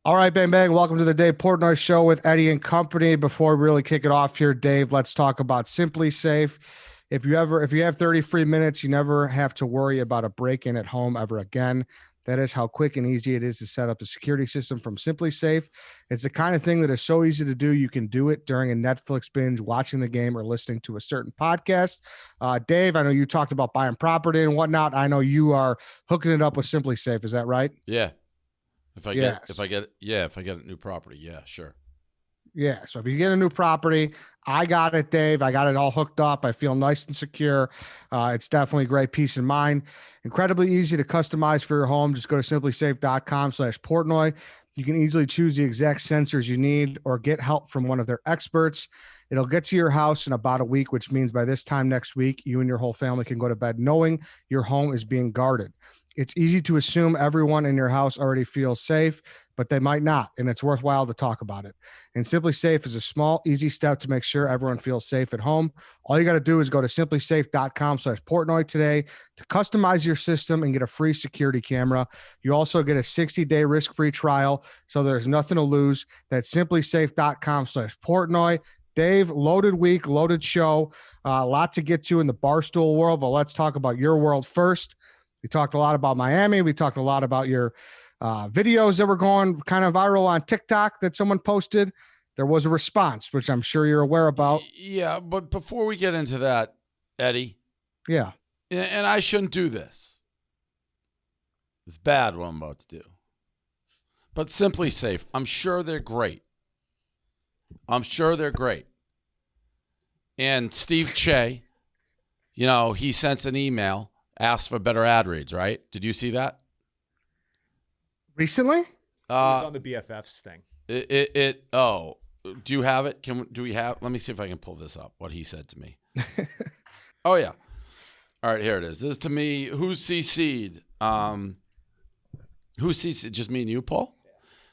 All right, bang, bang. Welcome to the Dave Portnoy Show with Eddie and company. Before we really kick it off here, Dave, let's talk about SimpliSafe. If you have 30 free minutes, you never have to worry about a break-in at home ever again. That is how quick and easy it is to set up a security system from SimpliSafe. It's the kind of thing that is so easy to do. You can do it during a Netflix binge, watching the game, or listening to a certain podcast. Dave, I know you talked about buying property and whatnot. I know you are hooking it up with SimpliSafe. Is that right? Yeah. If I get a new property, yeah, sure. Yeah. So if you get a new property, I got it, Dave. I got it all hooked up. I feel nice and secure. It's definitely great peace of mind. Incredibly easy to customize for your home. Just go to simplisafe.com/Portnoy. You can easily choose the exact sensors you need or get help from one of their experts. It'll get to your house in about a week, which means by this time next week, you and your whole family can go to bed knowing your home is being guarded. It's easy to assume everyone in your house already feels safe, but they might not, and it's worthwhile to talk about it. And SimpliSafe is a small, easy step to make sure everyone feels safe at home. All you got to do is go to simplisafe.com/Portnoy today to customize your system and get a free security camera. You also get a 60-day risk-free trial, so there's nothing to lose. That's simplisafe.com/Portnoy. Dave, loaded week, loaded show. A lot to get to in the Barstool world, but let's talk about your world first. We talked a lot about Miami. We talked a lot about your videos that were going kind of viral on TikTok that someone posted. There was a response, which I'm sure you're aware about. Yeah, but before we get into that, Eddie. Yeah. And I shouldn't do this. It's bad what I'm about to do. But SimpliSafe, I'm sure they're great. I'm sure they're great. And Steve Cheah, he sends an email, asked for better ad reads, right? Did you see that? Recently? It was on the BFFs thing. Do you have it? Let me see if I can pull this up, what he said to me. Oh, yeah. All right, here it is. This is to me, who's CC'd? Who's CC'd? Just me and you, Paul?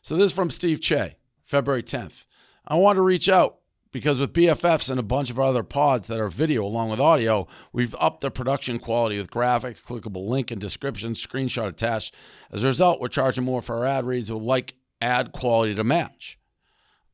So this is from Steve Cheah, February 10th. I want to reach out because with BFFs and a bunch of other pods that are video along with audio, we've upped the production quality with graphics, clickable link and description, screenshot attached. As a result, we're charging more for our ad reads with like ad quality to match.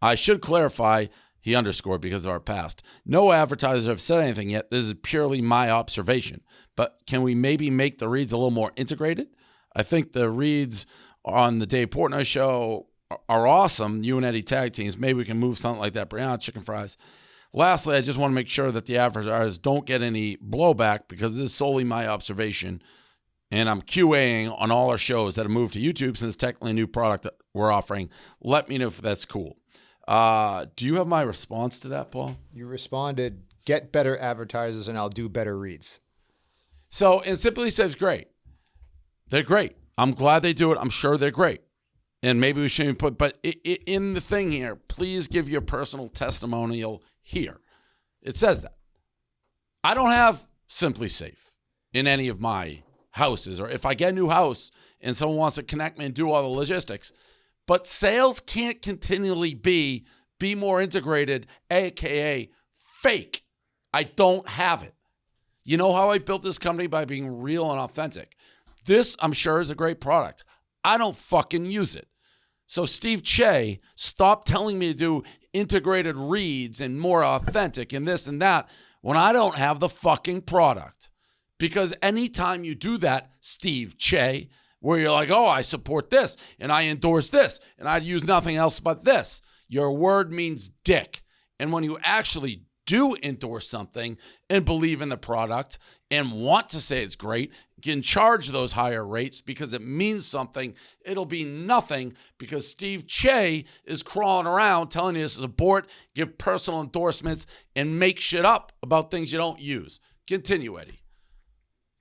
I should clarify, he underscored because of our past. No advertisers have said anything yet. This is purely my observation. But can we maybe make the reads a little more integrated? I think the reads on the Dave Portnoy Show are awesome. You and Eddie tag teams. Maybe we can move something like that. Brianna chicken fries. Lastly, I just want to make sure that the advertisers don't get any blowback because this is solely my observation. And I'm QAing on all our shows that have moved to YouTube since technically a new product that we're offering. Let me know if that's cool. Do you have my response to that, Paul? You responded, get better advertisers and I'll do better reads. So, and SimpliSafe's great. They're great. I'm glad they do it. I'm sure they're great. And maybe we shouldn't put, but in the thing here, please give your personal testimonial here. It says that. I don't have SimpliSafe in any of my houses, or if I get a new house and someone wants to connect me and do all the logistics, but sales can't continually be more integrated, AKA fake. I don't have it. You know how I built this company? By being real and authentic. This, I'm sure, is a great product. I don't fucking use it. So Steve Cheah, stop telling me to do integrated reads and more authentic and this and that when I don't have the fucking product. Because anytime you do that, Steve Cheah, where you're like, oh, I support this and I endorse this and I'd use nothing else but this, your word means dick. And when you actually do endorse something and believe in the product and want to say it's great, can charge those higher rates because it means something. It'll be nothing because Steve Cheah is crawling around telling you to support, give personal endorsements, and make shit up about things you don't use. Continue, Eddie.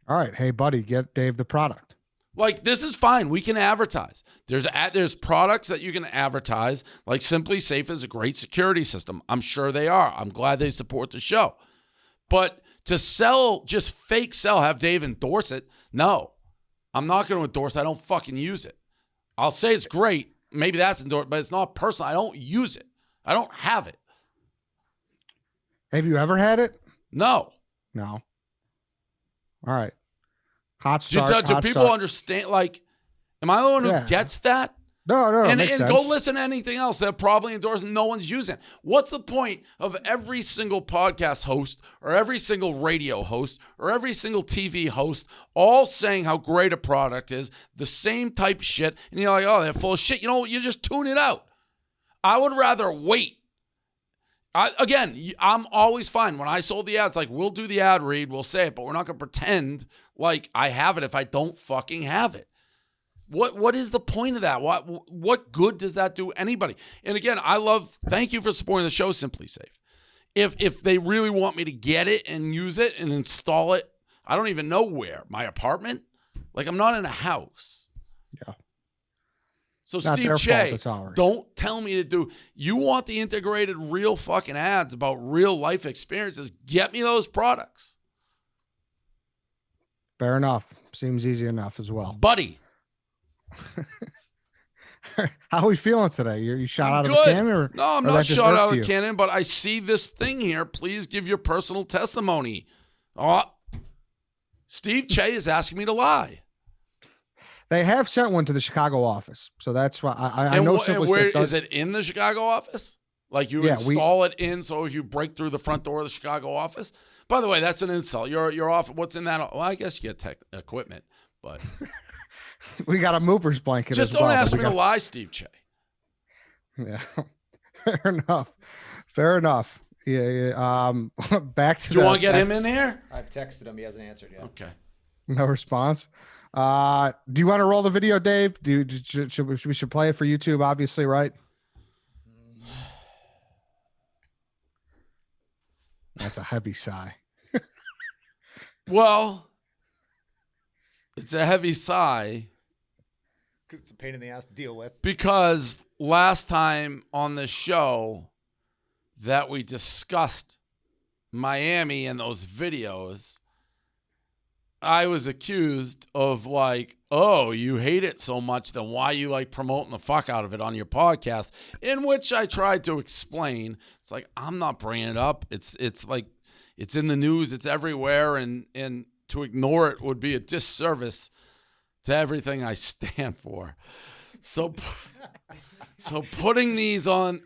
All right. Hey, buddy, get Dave the product. Like, this is fine. We can advertise. There's products that you can advertise. Like SimpliSafe is a great security system. I'm sure they are. I'm glad they support the show. But to sell, just fake sell, have Dave endorse it, no. I'm not going to endorse it. I don't fucking use it. I'll say it's great. Maybe that's endorsed, but it's not personal. I don't use it. I don't have it. Have you ever had it? No. No. All right. Hot start. Do people understand? Like, am I the one who gets that? No, and makes sense. go listen to anything else that probably endorses no one's using. What's the point of every single podcast host or every single radio host or every single TV host all saying how great a product is, the same type shit, and you're like, oh, they're full of shit. You know, you just tune it out. I would rather wait. I'm always fine. When I sold the ads, like, we'll do the ad read, we'll say it, but we're not going to pretend like I have it if I don't fucking have it. What is the point of that? What good does that do anybody? And again, thank you for supporting the show, SimpliSafe. If they really want me to get it and use it and install it, I don't even know where. My apartment? Like, I'm not in a house. Yeah. So Not Steve their fault, Cheah, it's ours. don't tell me to do. You want the integrated real fucking ads about real life experiences, get me those products. Fair enough. Seems easy enough as well. Buddy. How are we feeling today? You shot I'm out good. of a cannon? No, I'm or not that just shot irked out of you? a cannon, but I see this thing here. Please give your personal testimony. Oh, Steve Cheah is asking me to lie. They have sent one to the Chicago office. So that's why I know SimpliSafe does. Is it in the Chicago office? Like you install it in, so if you break through the front door of the Chicago office? By the way, that's an insult. You're off. What's in that? Well, I guess you get tech equipment, but... We got a mover's blanket. Just as don't well, ask me to lie, Steve Cheah. Yeah, fair enough. Yeah. Back to. Do you want to get him in here? I've texted him. He hasn't answered yet. Okay. No response. Do you want to roll the video, Dave? We should play it for YouTube, obviously, right? That's a heavy sigh. Well, it's a heavy sigh. Because it's a pain in the ass to deal with. Because last time on the show that we discussed Miami and those videos, I was accused of like, oh, you hate it so much, then why you like promoting the fuck out of it on your podcast? In which I tried to explain, it's like, I'm not bringing it up. It's like, it's in the news, it's everywhere, and to ignore it would be a disservice to everything I stand for. So putting these on,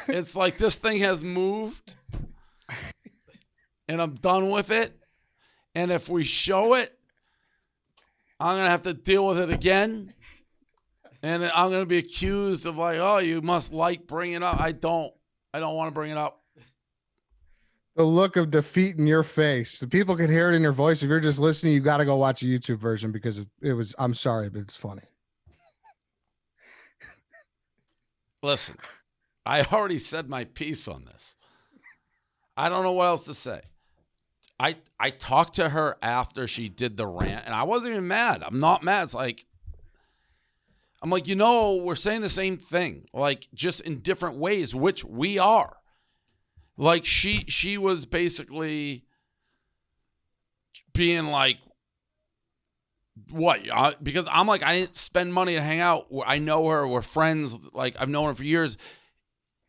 it's like this thing has moved, and I'm done with it. And if we show it, I'm going to have to deal with it again. And I'm going to be accused of like, oh, you must like bringing it up. I don't want to bring it up. The look of defeat in your face. The people can hear it in your voice. If you're just listening, you got to go watch a YouTube version because it was, I'm sorry, but it's funny. Listen, I already said my piece on this. I don't know what else to say. I talked to her after she did the rant, and I wasn't even mad. I'm not mad. It's like, I'm like, we're saying the same thing, like just in different ways, which we are. Like she was basically being like, what? Because I'm like, I didn't spend money to hang out. I know her. We're friends. Like, I've known her for years.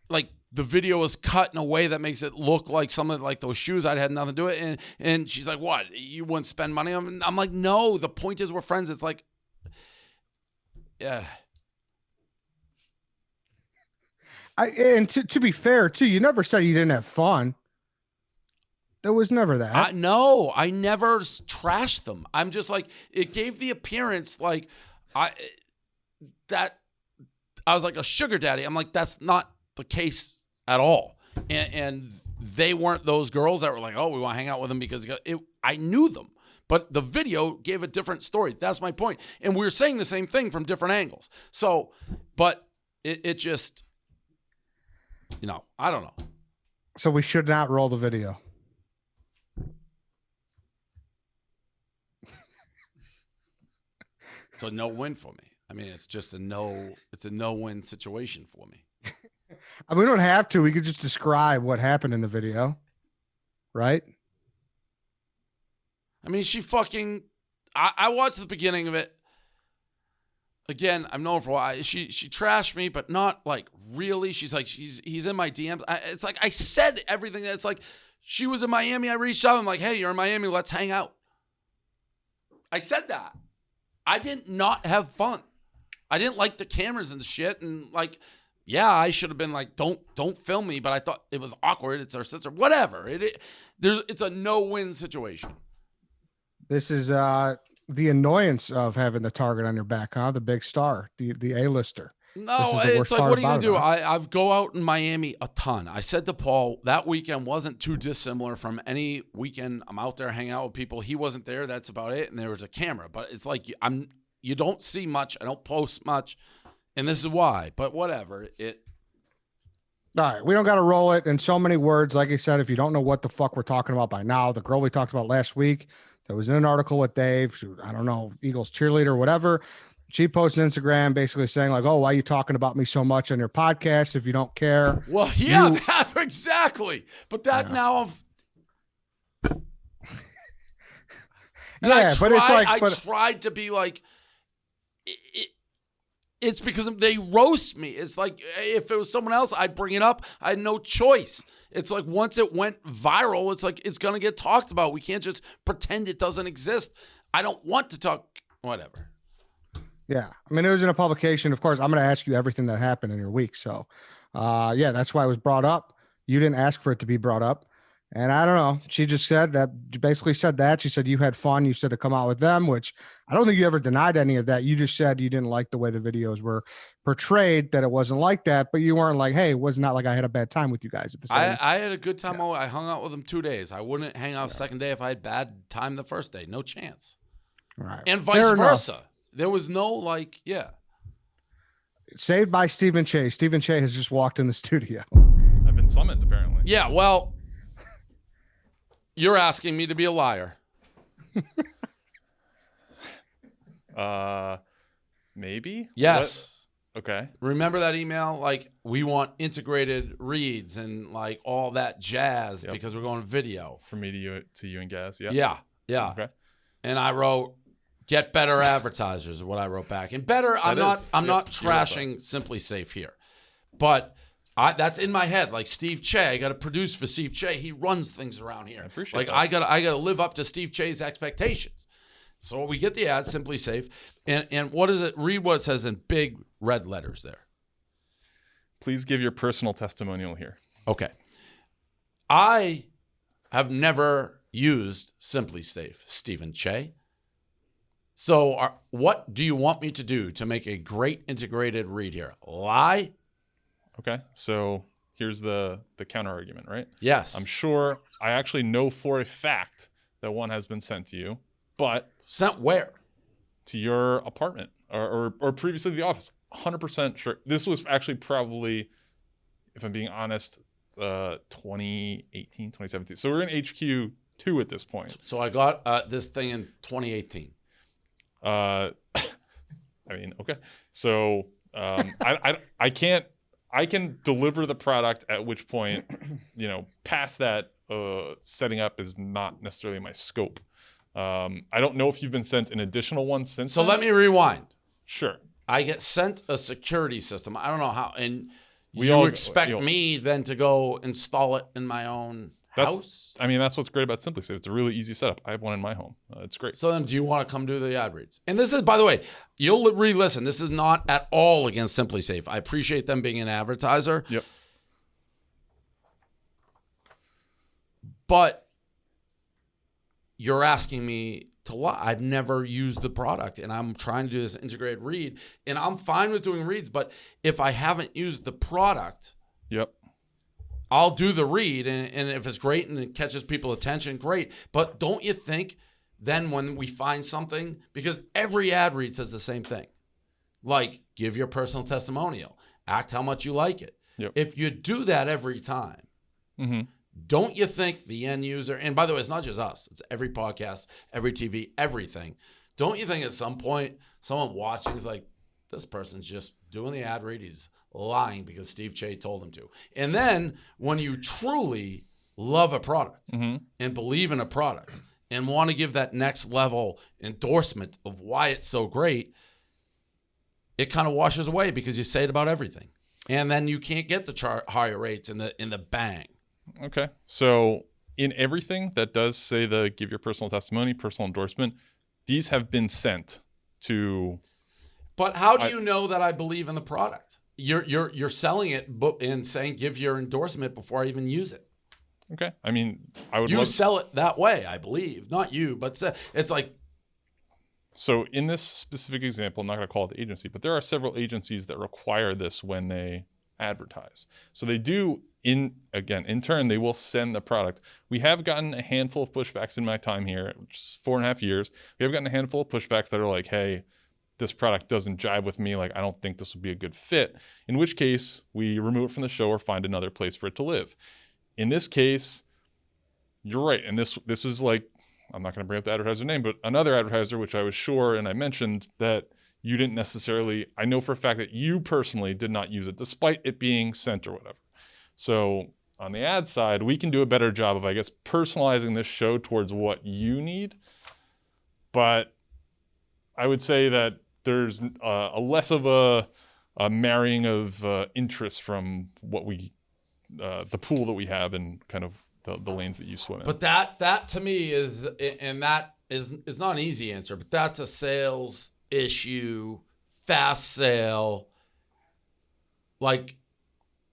Like, the video was cut in a way that makes it look like something like those shoes I'd had nothing to do with it. And she's like, what? You wouldn't spend money on them? I'm like, no, the point is we're friends. It's like, yeah. And to be fair, too, you never said you didn't have fun. There was never that. No, I never trashed them. I'm just like, it gave the appearance like I was like a sugar daddy. I'm like, that's not the case at all. And they weren't those girls that were like, oh, we want to hang out with them because I knew them. But the video gave a different story. That's my point. And we were saying the same thing from different angles. So, but it just, I don't know. So we should not roll the video. It's a no-win for me. I mean, it's a no-win situation for me. I mean, we don't have to. We could just describe what happened in the video, right? I mean, I watched the beginning of it. Again, I've known her for a while. She trashed me, but not like really. She's like, he's in my DMs. It's like I said everything. It's like she was in Miami. I reached out. I'm like, hey, you're in Miami. Let's hang out. I said that. I did not have fun. I didn't like the cameras and shit. And like, yeah, I should have been like, don't film me. But I thought it was awkward. It's our sister. Whatever. It's a no-win situation. This is the annoyance of having the target on your back, huh? The big star, the A-lister. No, it's like, what are you going to do? I go out in Miami a ton. I said to Paul, that weekend wasn't too dissimilar from any weekend I'm out there hanging out with people. He wasn't there. That's about it. And there was a camera. But it's like you don't see much. I don't post much. And this is why. But whatever. All right. We don't got to roll it in so many words. Like I said, if you don't know what the fuck we're talking about by now, the girl we talked about last week, there was in an article with Dave, I don't know, Eagles cheerleader or whatever. She posted Instagram basically saying like, oh, why are you talking about me so much on your podcast if you don't care? Well, yeah, that, exactly. But that now but it's like I tried to be like it's because they roast me. It's like if it was someone else, I'd bring it up. I had no choice. It's like once it went viral, it's like it's going to get talked about. We can't just pretend it doesn't exist. I don't want to talk whatever. Yeah. I mean, it was in a publication. Of course, I'm going to ask you everything that happened in your week. So, yeah, that's why it was brought up. You didn't ask for it to be brought up. And I don't know. She just said that, basically said that. She said you had fun. You said to come out with them, which I don't think you ever denied any of that. You just said you didn't like the way the videos were portrayed, that it wasn't like that. But you weren't like, hey, it was not like I had a bad time with you guys at the same. I had a good time. Yeah. I hung out with them 2 days. I wouldn't hang out the second day if I had bad time the first day. No chance. Right. And vice versa. There was no Saved by Steven Cheah. Steven Cheah has just walked in the studio. I've been summoned, apparently. Yeah, well, you're asking me to be a liar. Maybe? Yes. What? Okay. Remember that email? Like, we want integrated reads and like all that jazz because we're going video. From me to you and Gaz, yeah? Yeah. Okay. And I wrote, get better advertisers is what I wrote back. And better, I'm not trashing SimpliSafe here. But that's in my head. Like Steve Cheah, I got to produce for Steve Cheah. He runs things around here. I appreciate that. I gotta live up to Steve Cheah's expectations. So we get the ad, SimpliSafe. And what is it? Read what it says in big red letters there. Please give your personal testimonial here. Okay. I have never used SimpliSafe, Steven Cheah. So what do you want me to do to make a great integrated read here? Lie? Okay, so here's the counter argument, right? Yes. I'm sure I actually know for a fact that one has been sent to you, but... Sent where? To your apartment or previously the office. 100% sure. This was actually probably, if I'm being honest, 2018, 2017. So we're in HQ2 at this point. So I got this thing in 2018. I mean, okay. So I can deliver the product, at which point, past that setting up is not necessarily my scope. I don't know if you've been sent an additional one since. So then. let me rewind. Sure. I get sent a security system. I don't know how, and you expect me then to go install it in my own house? I mean, that's what's great about SimpliSafe. It's a really easy setup. I have one in my home. It's great. So then do you want to come do the ad reads? And this is, by the way, you'll re-listen. This is not at all against SimpliSafe. I appreciate them being an advertiser. Yep. But you're asking me to lie. I've never used the product, and I'm trying to do this integrated read, and I'm fine with doing reads, but if I haven't used the product, yep, I'll do the read, and if it's great and it catches people's attention, great. But don't you think then when we find something, because every ad read says the same thing, like give your personal testimonial, act how much you like it. Yep. If you do that every time, don't you think the end user, and by the way, it's not just us, it's every podcast, every TV, everything. Don't you think at some point someone watching is like, this person's just doing the ad read, he's lying because Steve Cheah told him to. And then when you truly love a product and believe in a product and want to give that next level endorsement of why it's so great, it kind of washes away because you say it about everything. And then you can't get the higher rates in the bang. Okay. So in everything that does say the give your personal testimony, personal endorsement, these have been sent to... But how do you know that I believe in the product? You're selling it and saying give your endorsement before I even use it. Okay. I mean, I would sell it that way, I believe. Not you, but it's like. So in this specific example, I'm not going to call it the agency, but there are several agencies that require this when they advertise. So they do, in turn, they will send the product. We have gotten a handful of pushbacks in my time here, which is 4.5 years. We have gotten a handful of pushbacks that are like, hey, this product doesn't jive with me. Like, I don't think this would be a good fit. In which case, we remove it from the show or find another place for it to live. In this case, you're right. And this is like, I'm not going to bring up the advertiser name, but another advertiser, which I was sure, and I mentioned that you didn't necessarily, I know for a fact that you personally did not use it, despite it being sent or whatever. So on the ad side, we can do a better job of, I guess, personalizing this show towards what you need. But I would say that there's a less of a marrying of interest from what we, the pool that we have and kind of the lanes that you swim in. But that to me is, and that is not an easy answer, but that's a sales issue, fast sale. Like,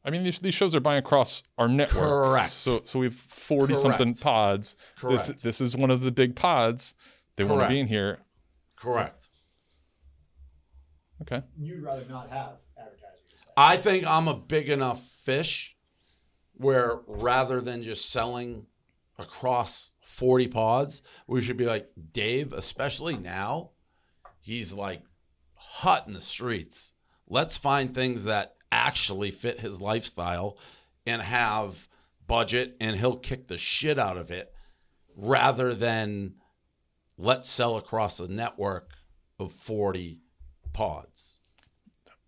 I mean, these shows are buying across our network. Correct. So we have 40-something pods. Correct. This is one of the big pods. They want to be in here. Correct. Okay. You'd rather not have advertisers. I think I'm a big enough fish where rather than just selling across 40 pods, we should be like, Dave, especially now, he's like hot in the streets. Let's find things that actually fit his lifestyle and have budget, and he'll kick the shit out of it, rather than let's sell across a network of 40 pods.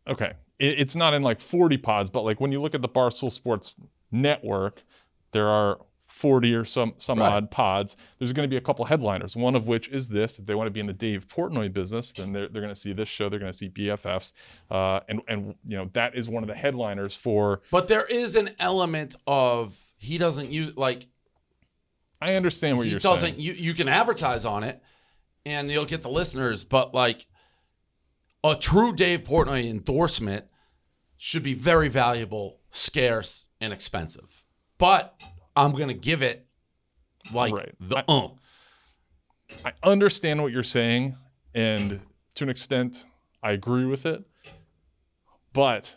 Okay. It's not in like 40 pods, but like when you look at the Barstool Sports network, there are 40 or some Right. odd pods. There's going to be a couple headliners, one of which is this. If they want to be in the Dave Portnoy business, then they're going to see this show. They're going to see BFFs. And you know, that is one of the headliners for. But there is an element of he doesn't use, like, I understand what he you're doesn't, saying. you can advertise on it and you'll get the listeners, but like a true Dave Portnoy endorsement should be very valuable, scarce, and expensive. But I'm going to give it like Right. I understand what you're saying, and to an extent, I agree with it. But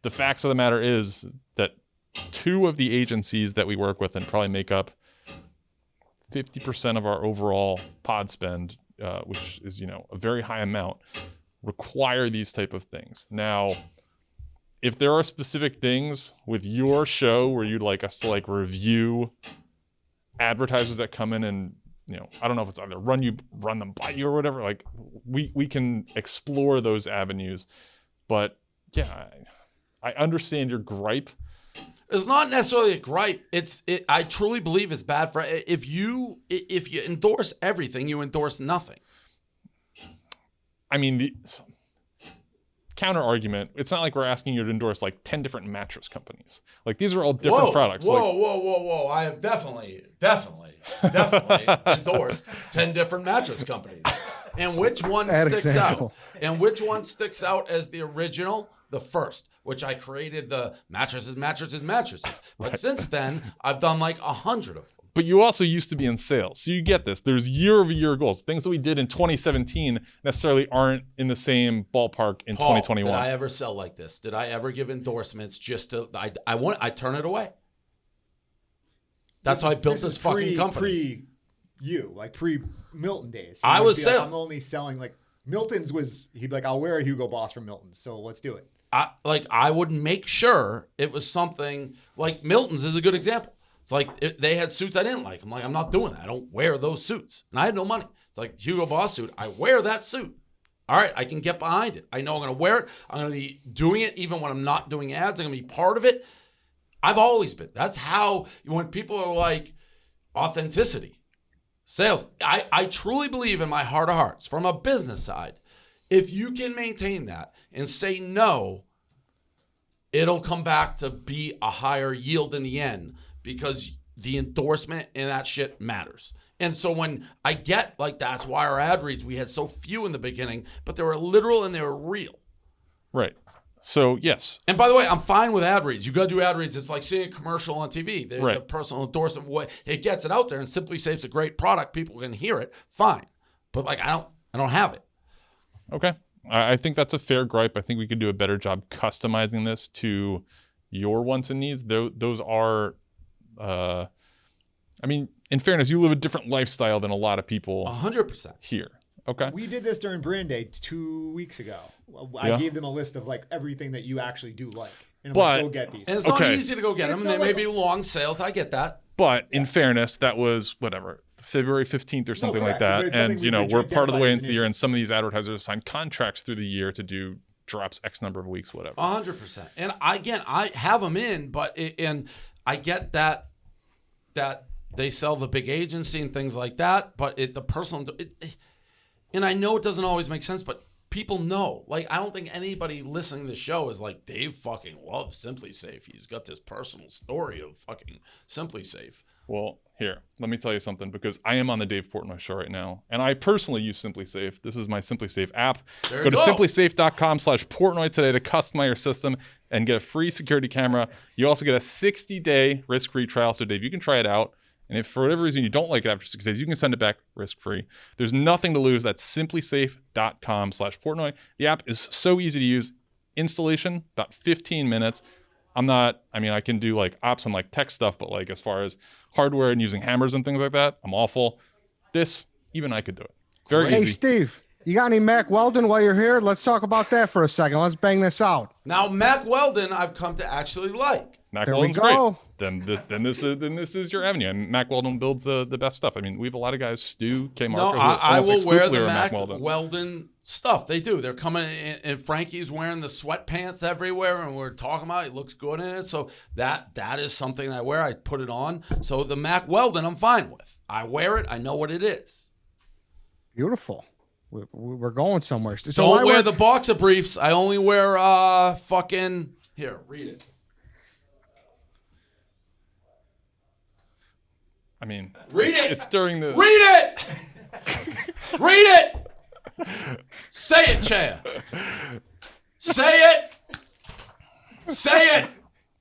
the facts of the matter is that two of the agencies that we work with and probably make up 50% of our overall pod spend, which is, you know, a very high amount, require these type of things. Now, if there are specific things with your show where you'd like us to like review advertisers that come in and, you know, I don't know if it's either run them by you or whatever, like we can explore those avenues. But yeah, I understand your gripe. It's not necessarily a gripe. I truly believe it's bad for, if you endorse everything, you endorse nothing. I mean, the counter argument, it's not like we're asking you to endorse like 10 different mattress companies. Like, these are all different products. Whoa. I have definitely endorsed 10 different mattress companies. And which one sticks out? And which one sticks out as the original? The first, which I created the mattresses. But since then, I've done like 100 of them. But you also used to be in sales. So you get this. There's year-over-year goals. Things that we did in 2017 necessarily aren't in the same ballpark in 2021. Did I ever sell like this? Did I ever give endorsements just to, I turn it away. That's how I built this fucking company. Pre-Milton days. I was sales. Like, I'm only selling like Milton's he'd be like, I'll wear a Hugo Boss from Milton's, so let's do it. I would make sure it was something like Milton's is a good example. It's like they had suits I didn't like. I'm like, I'm not doing that. I don't wear those suits. And I had no money. It's like Hugo Boss suit. I wear that suit. All right, I can get behind it. I know I'm going to wear it. I'm going to be doing it even when I'm not doing ads. I'm going to be part of it. I've always been. That's how, when people are like, authenticity, sales. I truly believe in my heart of hearts, from a business side, if you can maintain that and say no, it'll come back to be a higher yield in the end, because the endorsement and that shit matters. And so when I get like, that's why our ad reads, we had so few in the beginning, but they were literal and they were real. Right. So, yes. And by the way, I'm fine with ad reads. You got to do ad reads. It's like seeing a commercial on TV. The personal endorsement, it gets it out there, and SimpliSafe's a great product. People can hear it. Fine. But like, I don't have it. Okay. I think that's a fair gripe. I think we could do a better job customizing this to your wants and needs. Those are, I mean, in fairness, you live a different lifestyle than a lot of people 100% here. Okay. We did this during Brand Day 2 weeks ago. I gave them a list of like everything that you actually do like. And I'm like, go get these. And it's not easy to go get them. They may be long sales. I get that. But in fairness, that was whatever, February 15th or something like that. And, you know, we're part of the way into the year, and some of these advertisers sign contracts through the year to do drops X number of weeks, whatever. 100%. And I have them in, but and I get that they sell the big agency and things like that, but the personal, and I know it doesn't always make sense, but people know. Like, I don't think anybody listening to the show is like, Dave fucking loves SimpliSafe. He's got this personal story of fucking SimpliSafe. Well, here, let me tell you something, because I am on the Dave Portnoy Show right now, and I personally use SimpliSafe. This is my SimpliSafe app. Go to SimpliSafe.com/Portnoy today to customize your system and get a free security camera. You also get a 60-day risk-free trial. So, Dave, you can try it out. And if for whatever reason you don't like it after 6 days, you can send it back risk-free. There's nothing to lose. That's SimpliSafe.com/Portnoy. The app is so easy to use. Installation, about 15 minutes. I can do like ops and like tech stuff, but like as far as hardware and using hammers and things like that, I'm awful. This, even I could do it. Very easy. Hey, Steve, you got any Mack Weldon while you're here? Let's talk about that for a second. Let's bang this out. Now, Mack Weldon, I've come to actually like. Mack There Weldon's we go. great. Then this is your avenue. And Mack Weldon builds the best stuff. I mean, we have a lot of guys, Stu, K. Marco, No, who I will wear the Mack Mack Weldon stuff. They do. They're coming in, and Frankie's wearing the sweatpants everywhere, and we're talking about it. It looks good in it. So that is something I wear. I put it on. So the Mack Weldon, I'm fine with. I wear it. I know what it is. Beautiful. We're going somewhere. So Don't wear the boxer briefs. I only wear fucking. Here, read it. I mean, Read it. It's during the. Read it. Read it. Say it, Cheah. Say it. Say it.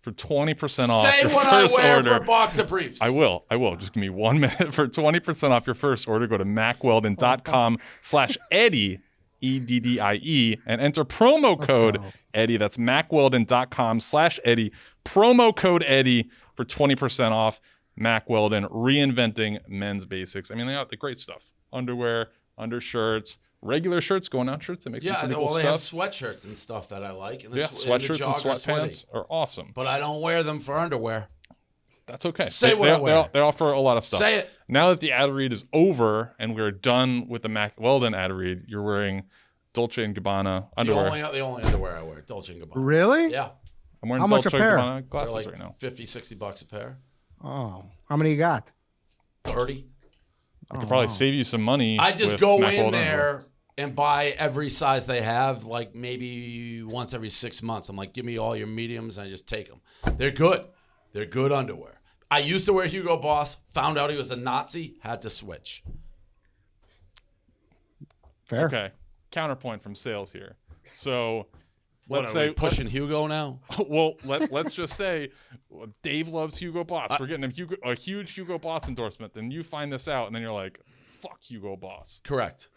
For 20% off Say your what I first wear order. for boxer briefs. I will. Just give me 1 minute. For 20% off your first order, go to MackWeldon.com/Eddie, EDDIE, and enter promo code Eddie. That's MackWeldon.com/Eddie. Promo code Eddie for 20% off. Mack Weldon, reinventing men's basics. I mean, they got the great stuff. Underwear, undershirts, regular shirts, going out shirts. They make some pretty cool they have stuff. sweatshirts and stuff that I like. And Sweatshirts and sweatpants are awesome. But I don't wear them for underwear. That's okay. Say what I wear. They offer a lot of stuff. Say it. Now that the ad read is over and we're done with the Mack Weldon ad read, you're wearing Dolce & Gabbana underwear. The only underwear I wear, Dolce & Gabbana. Really? Yeah. I'm wearing How much Dolce a pair? Gabbana glasses They're like right now. $50-$60 a pair. Oh, how many you got? 30. I could probably save you some money. I just with go Mack in Weldon there and buy every size they have, like maybe once every 6 months. I'm like, give me all your mediums, and I just take them. They're good. They're good underwear. I used to wear Hugo Boss, found out he was a Nazi, had to switch. Fair. Okay. Counterpoint from sales here. So let's What, are we say pushing Hugo now? well, let's just say Dave loves Hugo Boss. We're getting him a huge Hugo Boss endorsement. Then you find this out, and then you're like, fuck Hugo Boss. Correct.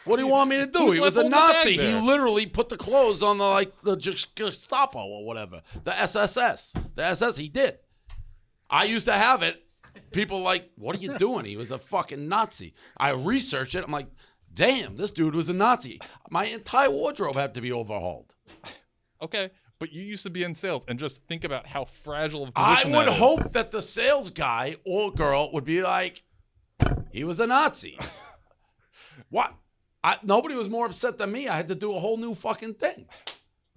What do you want me to do? Who's He was left a holding the Nazi. bag He there? literally put the clothes on the Gestapo or whatever. The SSS. The SS, he did. I used to have it. People like, what are you doing? He was a fucking Nazi. I researched it. I'm like, damn, this dude was a Nazi. My entire wardrobe had to be overhauled. Okay, but you used to be in sales, and just think about how fragile of a I position would that is. hope that the sales guy or girl would be like, he was a Nazi. What? Nobody was more upset than me. I had to do a whole new fucking thing.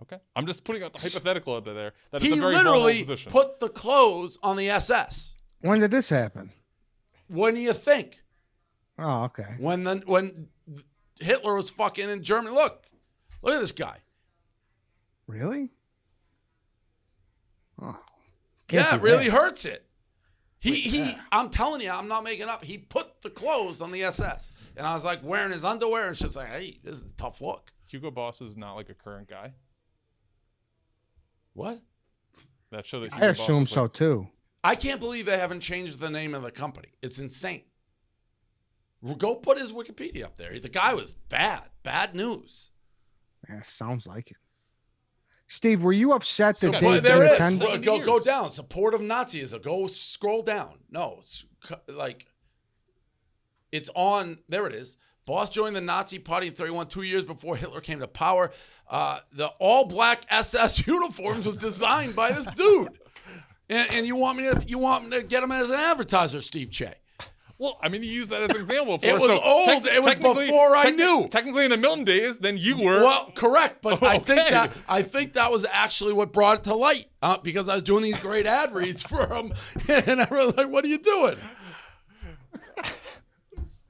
Okay, I'm just putting out the hypothetical out there. That it's He a very vulnerable literally position. put the clothes on the SS. When did this happen? When do you think? Oh, okay. When Hitler was fucking in Germany. Look at this guy. Really? Oh. Yeah, it really hurts it. I'm telling you, I'm not making up. He put the clothes on the SS, and I was like wearing his underwear and shit's like, hey, this is a tough look. Hugo Boss is not like a current guy. What? That show that I assume so too. I can't believe they haven't changed the name of the company. It's insane. Go put his Wikipedia up there. The guy was bad news. Yeah, sounds like it. Steve, were you upset that Dave there didn't is. attend? Go down. Support of Nazism. Go scroll down. No, it's on. There it is. Boss joined the Nazi Party in 1931, 2 years before Hitler came to power. The all-black SS uniforms was designed by this dude. And you want me to get him as an advertiser, Steve Cheah? Well, I mean, you use that as an example. It was old. It was before I knew. Technically, in the Milton days, then you were. Well, correct, but Okay. I think that was actually what brought it to light because I was doing these great ad reads for him, and I was like, "What are you doing?"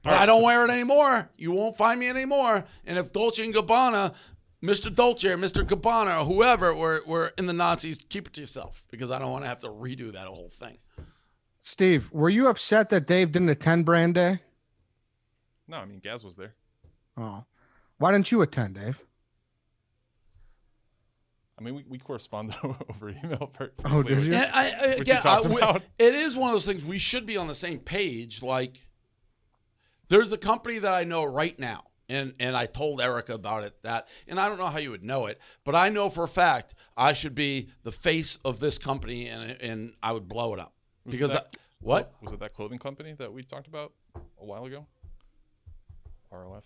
But I don't wear it anymore. You won't find me anymore. And if Dolce & Gabbana, Mr. Dolce or Mr. Gabbana or whoever were in the Nazis, keep it to yourself because I don't want to have to redo that whole thing. Steve, were you upset that Dave didn't attend Brand Day? No, I mean, Gaz was there. Oh, why didn't you attend, Dave? I mean, we corresponded over email. Oh, did you? And it is one of those things we should be on the same page. Like, there's a company that I know right now, and I told Erica about it, and I don't know how you would know it, but I know for a fact I should be the face of this company, and I would blow it up. What? Was it that clothing company that we talked about a while ago? ROF?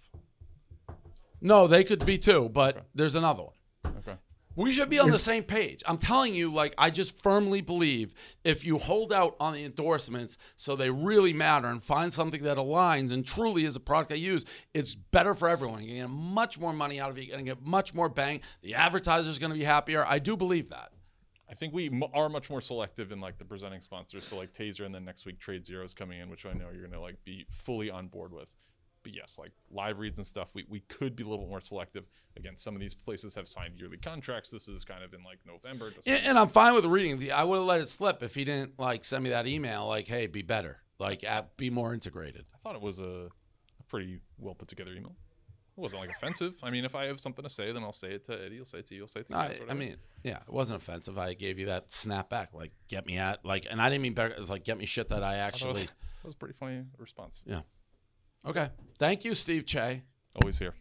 No, they could be too, but Okay. there's another one. Okay. We should be on the same page. I'm telling you, I just firmly believe if you hold out on the endorsements so they really matter and find something that aligns and truly is a product I use, it's better for everyone. You're going to get much more money out of it. You're going to get much more bang. The advertiser's going to be happier. I do believe that. I think we are much more selective in the presenting sponsors. So Taser, and then next week Trade Zero is coming in, which I know you're going to be fully on board with. But yes, live reads and stuff, we could be a little bit more selective. Again, some of these places have signed yearly contracts. This is kind of in November. And I'm fine with reading. I would have let it slip if he didn't send me that email hey, be better, be more integrated. I thought it was a pretty well put together email. It wasn't offensive. I mean, if I have something to say, then I'll say it to Eddie. I'll say it to you. I'll say it to you. I mean, yeah, it wasn't offensive. I gave you that snap back, get me at, and I didn't mean better. It was get me shit that I actually. That was a pretty funny response. Yeah. Okay. Thank you, Steve Cheah. Always here.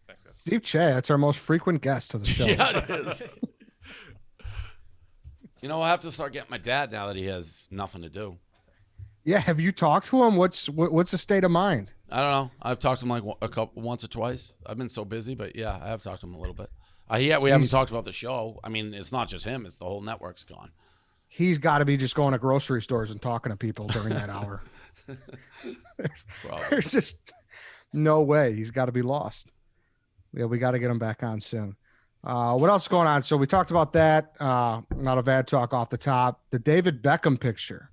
Thanks, guys. Steve Cheah, that's our most frequent guest of the show. Yeah, it is. I'll have to start getting my dad now that he has nothing to do. Yeah, have you talked to him? What's the state of mind? I don't know. I've talked to him once or twice. I've been so busy, but yeah, I have talked to him a little bit. We haven't talked about the show. I mean, it's not just him; it's the whole network's gone. He's got to be just going to grocery stores and talking to people during that hour. There's just no way. He's got to be lost. Yeah, we got to get him back on soon. What else is going on? So we talked about that. Not a bad talk off the top. The David Beckham picture.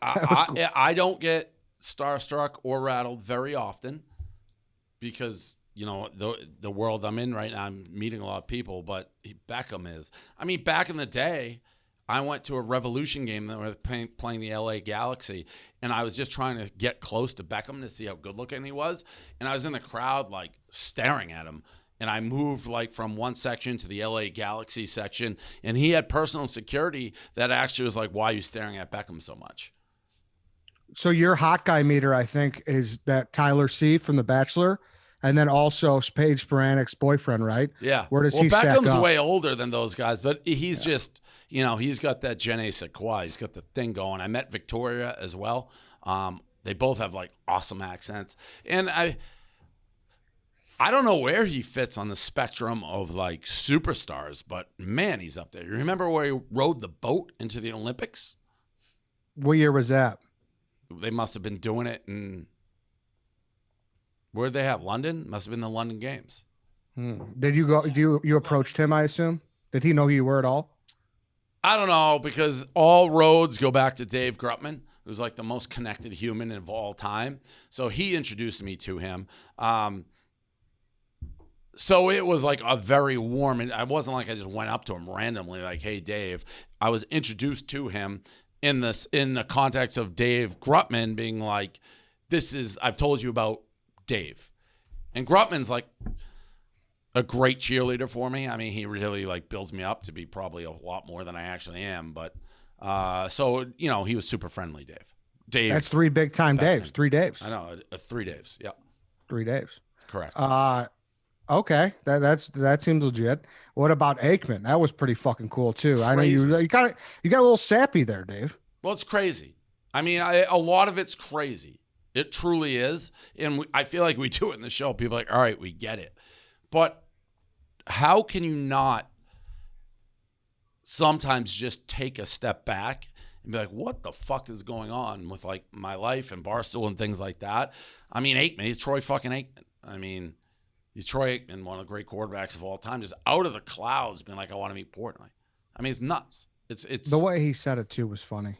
I don't get starstruck or rattled very often because the world I'm in right now, I'm meeting a lot of people, but Beckham is. I mean, back in the day, I went to a Revolution game that were playing the LA Galaxy, and I was just trying to get close to Beckham to see how good looking he was, and I was in the crowd staring at him. And I moved from one section to the LA Galaxy section, and he had personal security that actually was why are you staring at Beckham so much? So your hot guy meter, I think, is that Tyler C from The Bachelor, and then also Paige Sporanic's boyfriend, right? Yeah. Where does he stack Beckham's up? way older than those guys, but he's just, he's got that je ne sais quoi. He's got the thing going. I met Victoria as well. They both have awesome accents, and I don't know where he fits on the spectrum of superstars, but man, he's up there. You remember where he rode the boat into the Olympics? What year was that? They must have been doing it in, where did they have? London? Must have been the London Games. Did you go? You approached him? I assume. Did he know who you were at all? I don't know, because all roads go back to Dave Grutman, who's the most connected human of all time. So he introduced me to him. So it was like a very warm, and I wasn't like I just went up to him randomly, like, "Hey, Dave." I was introduced to him in the context of Dave Grutman being like, I've told you about Dave. And Grutman's like a great cheerleader for me. I mean, he really like builds me up to be probably a lot more than I actually am. But so, you know, he was super friendly, Dave. That's 3 big time Daves. 3 Daves. I know, 3 Daves. Yep. 3 Daves. Correct. Okay, that seems legit. What about Aikman? That was pretty fucking cool too. Crazy. I know you got a little sappy there, Dave. Well, it's crazy. I mean, a lot of it's crazy. It truly is, and I feel like we do it in the show. People are like, all right, we get it, but how can you not sometimes just take a step back and be like, what the fuck is going on with like my life and Barstool and things like that? I mean, Aikman, he's Troy fucking Aikman. I mean, he's Troy Aikman, one of the great quarterbacks of all time, just out of the clouds, being like, I want to meet Portnoy. I mean, it's nuts. It's the way he said it too was funny.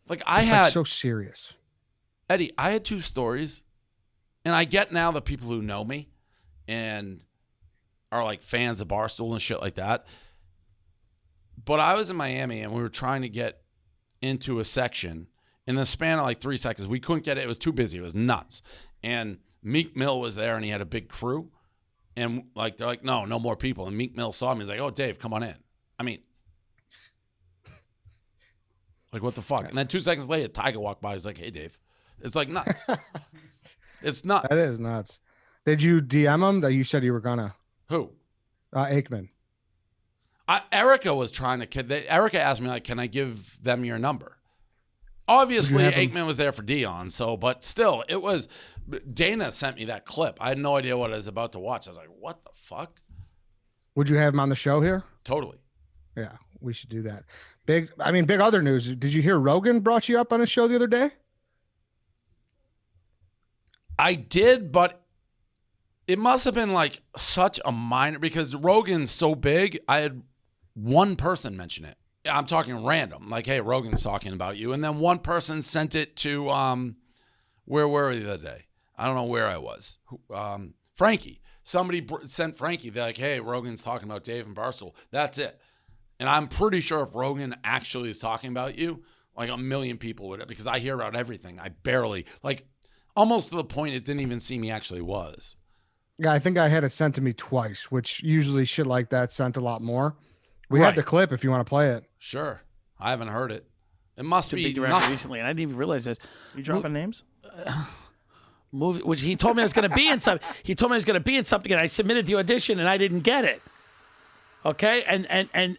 Like so serious. Eddie, I had 2 stories, and I get now the people who know me and are like fans of Barstool and shit like that. But I was in Miami, and we were trying to get into a section in the span of like 3 seconds. We couldn't get it. It was too busy. It was nuts. And Meek Mill was there, and he had a big crew. And like they're like, no more people. And Meek Mill saw me. He's like, oh, Dave, come on in. I mean, like, what the fuck? And then 2 seconds later, Tiger walked by. He's like, hey, Dave. It's like nuts. It's nuts. That is nuts. Did you DM him that you said you were gonna? Who? Aikman. Erica was trying to. Erica asked me, like, can I give them your number? Obviously, Aikman was there for Deion, but still, it was. Dana sent me that clip. I had no idea what I was about to watch. I was like, what the fuck? Would you have him on the show here? Totally. Yeah, we should do that. Big other news. Did you hear Rogan brought you up on his show the other day? I did, but it must have been like such a minor, because Rogan's so big. I had one person mention it. I'm talking random, like, hey, Rogan's talking about you. And then one person sent it to, where were we the other day? I don't know where I was. Frankie. Somebody sent Frankie. They're like, hey, Rogan's talking about Dave and Barstool. That's it. And I'm pretty sure if Rogan actually is talking about you, like 1 million people would, because I hear about everything. I barely, like, almost to the point it didn't even seem he actually was. Yeah, I think I had it sent to me twice, which usually shit like that sent a lot more. We had the clip if you want to play it. Sure. I haven't heard it. It must be big director recently, and I didn't even realize this. You dropping names? Movie, which he told me I was going to be in something. He told me I was going to be in something, and I submitted the audition, and I didn't get it. Okay, and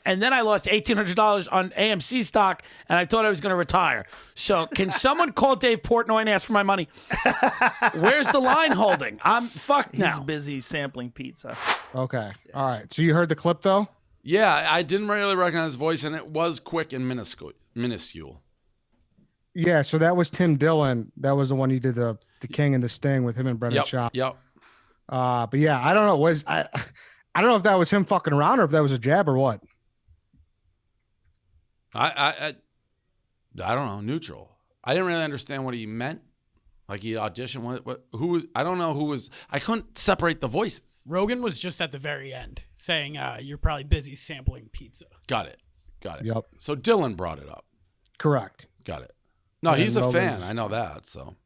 then I lost $1,800 on AMC stock, and I thought I was going to retire. So can someone call Dave Portnoy and ask for my money? Where's the line holding? I'm fucked now. He's busy sampling pizza. Okay, all right. So you heard the clip though? Yeah, I didn't really recognize his voice, and it was quick and minuscule. Yeah, so that was Tim Dillon. That was the one you did the King and the Sting with him and Brendan Schaub. Yep. But yeah, I don't know. I don't know if that was him fucking around or if that was a jab or what. I don't know. Neutral. I didn't really understand what he meant. Like he auditioned. Who was? I don't know who was. I couldn't separate the voices. Rogan was just at the very end saying, "You're probably busy sampling pizza." Got it. Yep. So Dylan brought it up. Correct. Got it. No, And he's a Rogan's- fan. I know that. So.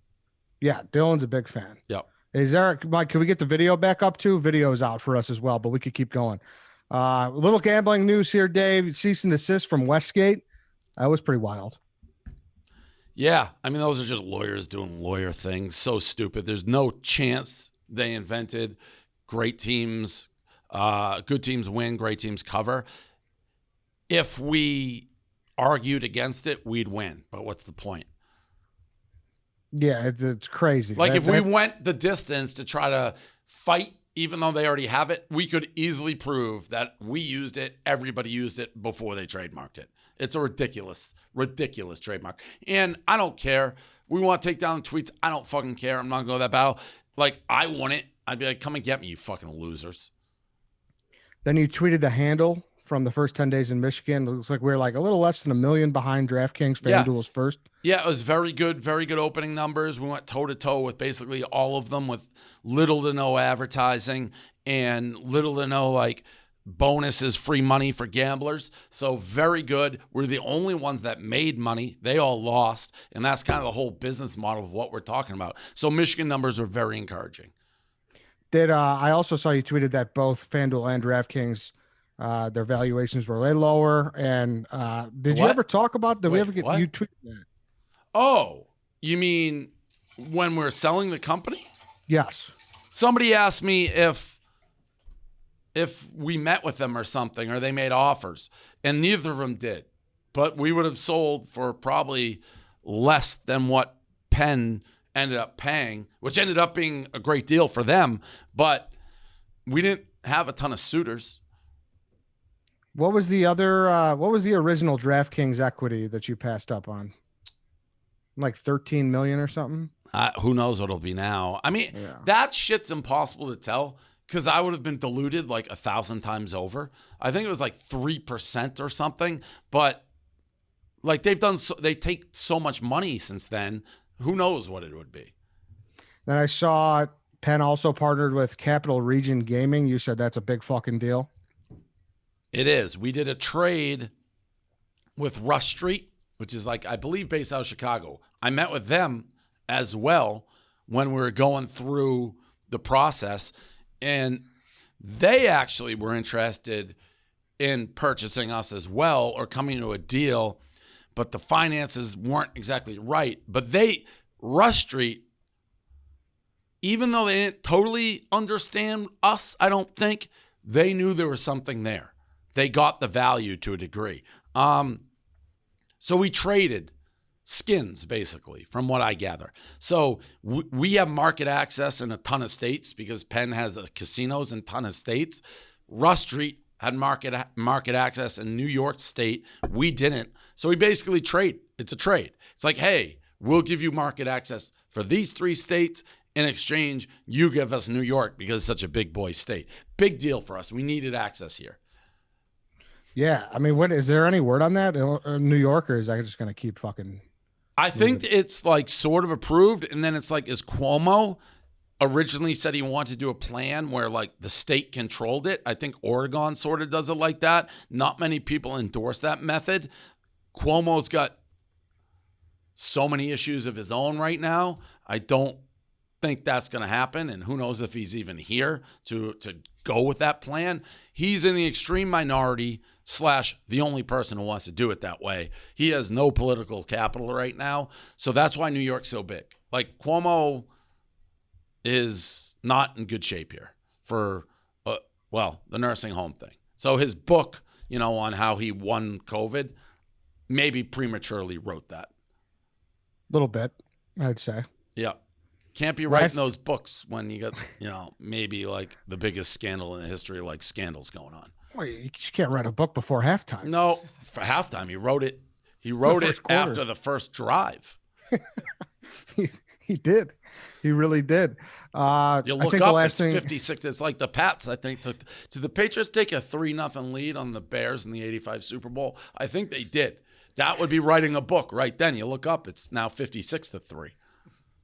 Yeah, Dylan's a big fan. Yep. Is there, Mike, can we get the video back up too? Video's out for us as well, but we could keep going. A little gambling news here, Dave. Cease and desist from Westgate. That was pretty wild. Yeah. I mean, those are just lawyers doing lawyer things. So stupid. There's no chance they invented great teams. Good teams win, great teams cover. If we argued against it, we'd win. But what's the point? Yeah, it's crazy. Like if we went the distance to try to fight, even though they already have it, we could easily prove that we used it. Everybody used it before they trademarked it. It's a ridiculous trademark. And I don't care. We want to take down the tweets. I don't fucking care. I'm not going to go that battle. Like I won it. I'd be like, come and get me, you fucking losers. Then you tweeted the handle from the first 10 days in Michigan. It looks like we're like a little less than 1 million behind DraftKings. FanDuel's first. Yeah, it was very good opening numbers. We went toe-to-toe with basically all of them with little to no advertising. and little to no like bonuses, free money for gamblers. So very good. We're the only ones that made money. They all lost. And that's kind of the whole business model of what we're talking about. So Michigan numbers are very encouraging. I also saw you tweeted that both FanDuel and DraftKings, their valuations were way lower. And did you ever talk about, you tweeted that? Oh, you mean when we're selling the company? Yes. Somebody asked me if we met with them or something, or they made offers, and neither of them did. But we would have sold for probably less than what Penn ended up paying, which ended up being a great deal for them. But we didn't have a ton of suitors. What was the original DraftKings equity that you passed up on? Like 13 million or something? Who knows what it'll be now? I mean, that shit's impossible to tell. Because I would have been diluted like 1,000 times over. I think it was like 3% or something. But like they take so much money since then. Who knows what it would be? Then I saw Penn also partnered with Capital Region Gaming. You said that's a big fucking deal. It is. We did a trade with Rush Street, which is like, I believe, based out of Chicago. I met with them as well when we were going through the process. And they actually were interested in purchasing us as well, or coming to a deal, but the finances weren't exactly right. But Rush Street, even though they didn't totally understand us, I don't think, they knew there was something there. They got the value to a degree. So we traded skins, basically, from what I gather. So we have market access in a ton of states because Penn has casinos in a ton of states. Rush Street had market access in New York State. We didn't. So we basically trade. It's a trade. It's like, hey, we'll give you market access for these 3 states. In exchange, you give us New York because it's such a big boy state. Big deal for us. We needed access here. Yeah. I mean, is there any word on that? New York, or is that just going to keep fucking... I think it's like sort of approved, and then it's like, is Cuomo originally said he wanted to do a plan where like the state controlled it. I think Oregon sort of does it like that. Not many people endorse that method. Cuomo's got so many issues of his own right now. I don't think that's going to happen, and who knows if he's even here to go with that plan. He's in the extreme minority / the only person who wants to do it that way. He has no political capital right now, so that's why New York's so big. Like, Cuomo is not in good shape here for, the nursing home thing. So his book, on how he won COVID, maybe prematurely wrote that. A little bit, I'd say. Yeah. Can't be writing those books when you got, maybe like the biggest scandal in the history of like scandals going on. Well, you just can't write a book before halftime. No, for halftime. He wrote it. He wrote it after the first drive. He did. He really did. You look up, it's 56. It's like the Pats, I think. Did the Patriots take a 3-0 lead on the Bears in the 85 Super Bowl? I think they did. That would be writing a book right then. You look up, it's now 56-3.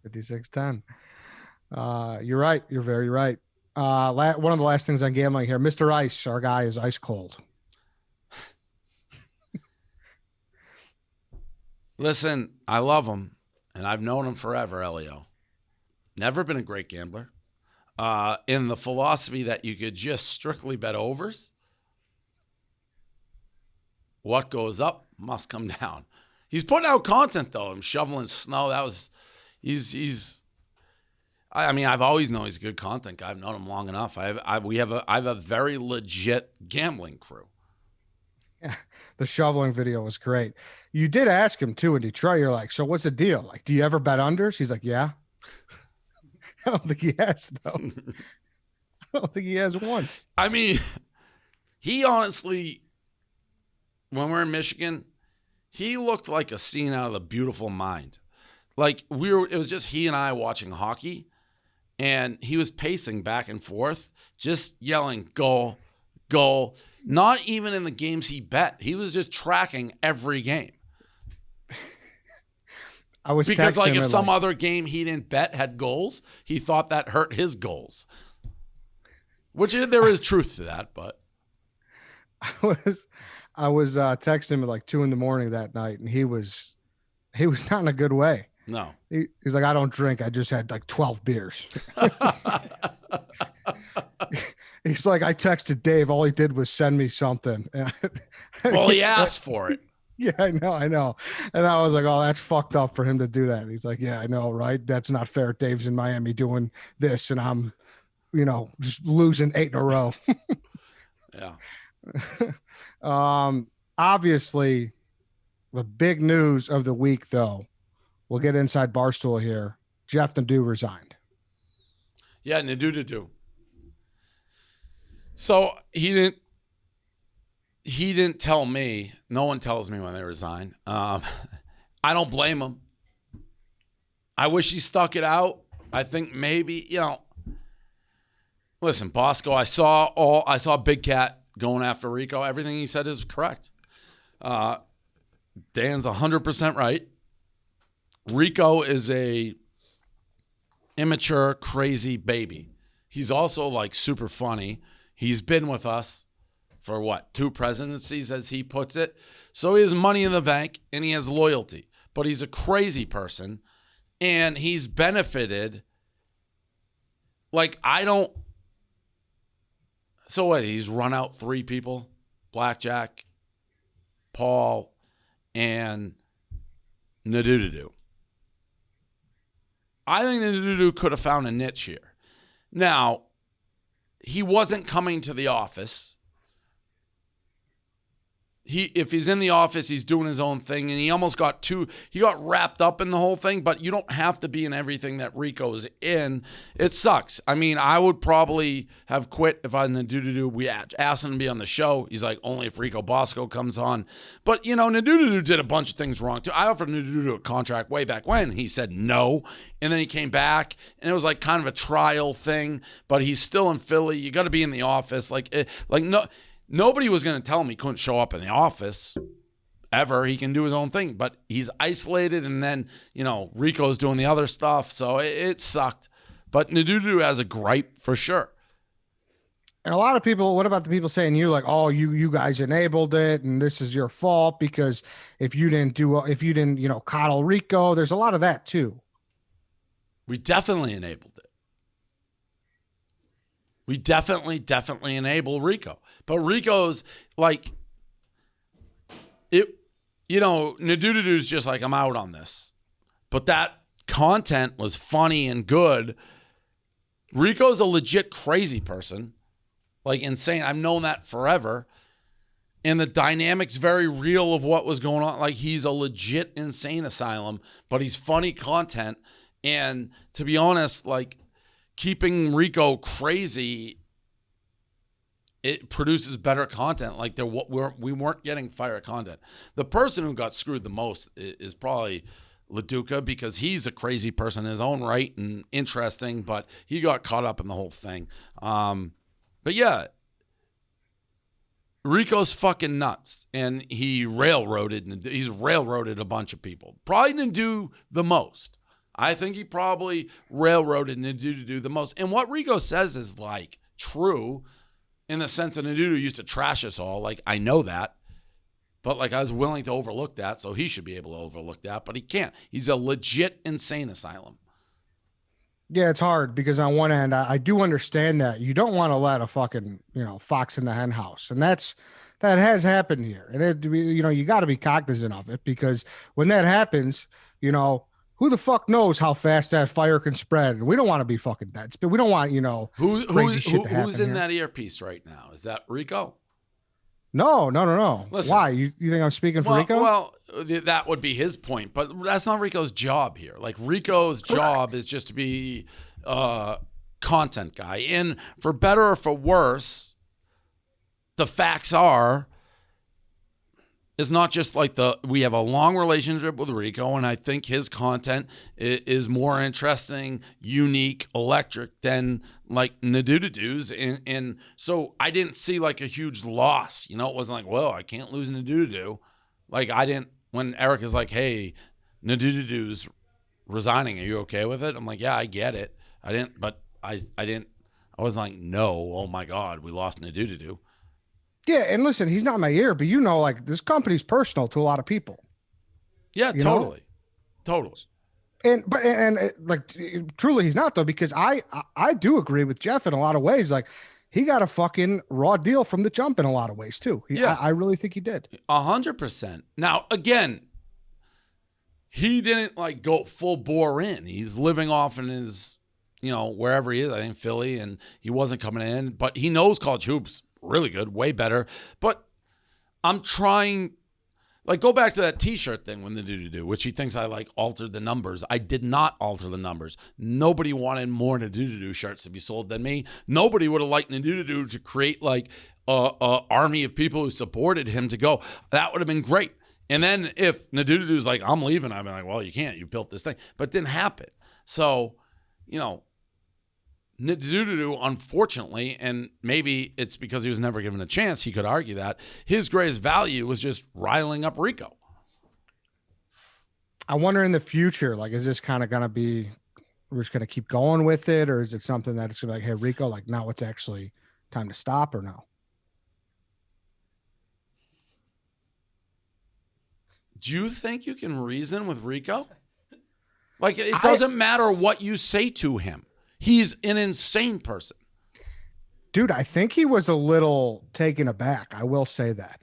56-10. You're right. You're very right. One of the last things on gambling here, Mr. Ice, our guy is ice cold. Listen, I love him, and I've known him forever, Elio. Never been a great gambler. In the philosophy that you could just strictly bet overs, what goes up must come down. He's putting out content, though. I'm shoveling snow. I've always known he's a good content guy. I've known him long enough. I have a very legit gambling crew. Yeah, the shoveling video was great. You did ask him too in Detroit. You're like, so what's the deal? Like, do you ever bet unders? He's like, yeah. I don't think he has, though. I don't think he has once. I mean, he honestly, when we're in Michigan, he looked like a scene out of The Beautiful Mind. Like, it was just he and I watching hockey, and he was pacing back and forth, just yelling, goal, goal. Not even in the games he bet. He was just tracking every game. Because like if some other game he didn't bet had goals, he thought that hurt his goals. Which there is truth to that, but I was texting him at like 2 a.m. that night, and he was not in a good way. no. He's like, I don't drink. I just had like 12 beers. He's like, I texted Dave. All he did was send me something. Well, he asked for it. Yeah, I know. And I was like, oh, that's fucked up for him to do that. And he's like, yeah, I know, right? That's not fair. Dave's in Miami doing this, and I'm, just losing 8 in a row. Yeah. Obviously, the big news of the week, though, we'll get inside Barstool here. Jeff Nadu resigned. Yeah, Nadu. So he didn't tell me. No one tells me when they resign. I don't blame him. I wish he stuck it out. I think maybe, listen, Bosco, I saw Big Cat going after Rico. Everything he said is correct. Dan's 100% right. Rico is a immature, crazy baby. He's also like super funny. He's been with us for what, 2 presidencies, as he puts it. So he has money in the bank and he has loyalty, but he's a crazy person and he's benefited. So what? He's run out 3 people, Blackjack, Paul, and Nadu. I think Nadu could have found a niche here. Now, he wasn't coming to the office. If he's in the office, he's doing his own thing, and he almost got wrapped up in the whole thing, but you don't have to be in everything that Rico's in. It sucks. I mean, I would probably have quit if I was Nadu. We asked him to be on the show. He's like, only if Rico Bosco comes on. But, Nadu did a bunch of things wrong, too. I offered Nadu a contract way back when. He said no, and then he came back, and it was like kind of a trial thing, but he's still in Philly. You got to be in the office. Nobody was going to tell him he couldn't show up in the office ever. He can do his own thing, but he's isolated, and then, Rico's doing the other stuff, so it sucked. But Nadu has a gripe for sure. And a lot of people, what about the people saying oh, you guys enabled it, and this is your fault because if you didn't coddle Rico, there's a lot of that too. We definitely enabled it. We definitely enable Rico. But Rico's Nadudu's just like, I'm out on this. But that content was funny and good. Rico's a legit crazy person. Insane. I've known that forever. And the dynamic's very real of what was going on. He's a legit insane asylum, but he's funny content. And to be honest, keeping Rico crazy, it produces better content. We weren't getting fire content. The person who got screwed the most is probably LaDuca, because he's a crazy person in his own right and interesting, but he got caught up in the whole thing. But yeah, Rico's fucking nuts, and he's railroaded a bunch of people. Probably didn't do the most. I think he probably railroaded Nadu to do the most. And what Rico says is true in the sense that Nadu used to trash us all. I know that. But I was willing to overlook that, so he should be able to overlook that. But he can't. He's a legit insane asylum. Yeah, it's hard because on one end, I do understand that you don't want to let a fucking, fox in the hen house. And that has happened here. And you got to be cognizant of it, because when that happens, who the fuck knows how fast that fire can spread? And we don't want to be fucking dead. But we don't want, crazy shit to happen. Who's in here. that earpiece right now? Is that Rico? No. Listen, why? You think I'm speaking for Rico? Well, that would be his point, but that's not Rico's job here. Rico's job is just to be a content guy. And for better or for worse, the facts are, it's not just we have a long relationship with Rico, and I think his content is more interesting, unique, electric than Nadudu's. And so I didn't see a huge loss. It wasn't I can't lose Nadudu. I didn't, when Eric is hey, Nadudu's resigning, are you okay with it? I'm yeah, I get it. I didn't I wasn't like, no, oh my God, we lost Nadu. Yeah, and listen, he's not in my ear, but like this company's personal to a lot of people. Yeah, totally. And like truly he's not though, because I do agree with Jeff in a lot of ways. Like he got a fucking raw deal from the jump in a lot of ways too. I really think he did. 100%. Now, again, he didn't like go full bore in. He's living off in his, wherever he is, I think Philly, and he wasn't coming in, but he knows college hoops really good, way better. But I'm trying, like, go back to that T-shirt thing when the do, which he thinks I like altered the numbers. I did not alter the numbers. Nobody wanted more Nadu shirts to be sold than me. Nobody would have liked Nadu to create like a army of people who supported him to go. That would have been great. And then if Nadudu's like, I'm leaving, I'd be like, well, you can't. You built this thing. But it didn't happen. So, Nadu, unfortunately, and maybe it's because he was never given a chance, he could argue that, his greatest value was just riling up Rico. I wonder in the future, like, is this kind of going to be, we're just going to keep going with it, or is it something that it's going to be like, hey, Rico, like, now it's actually time to stop, or no? Do you think you can reason with Rico? Like, it doesn't matter what you say to him. He's an insane person. Dude, I think he was a little taken aback. I will say that.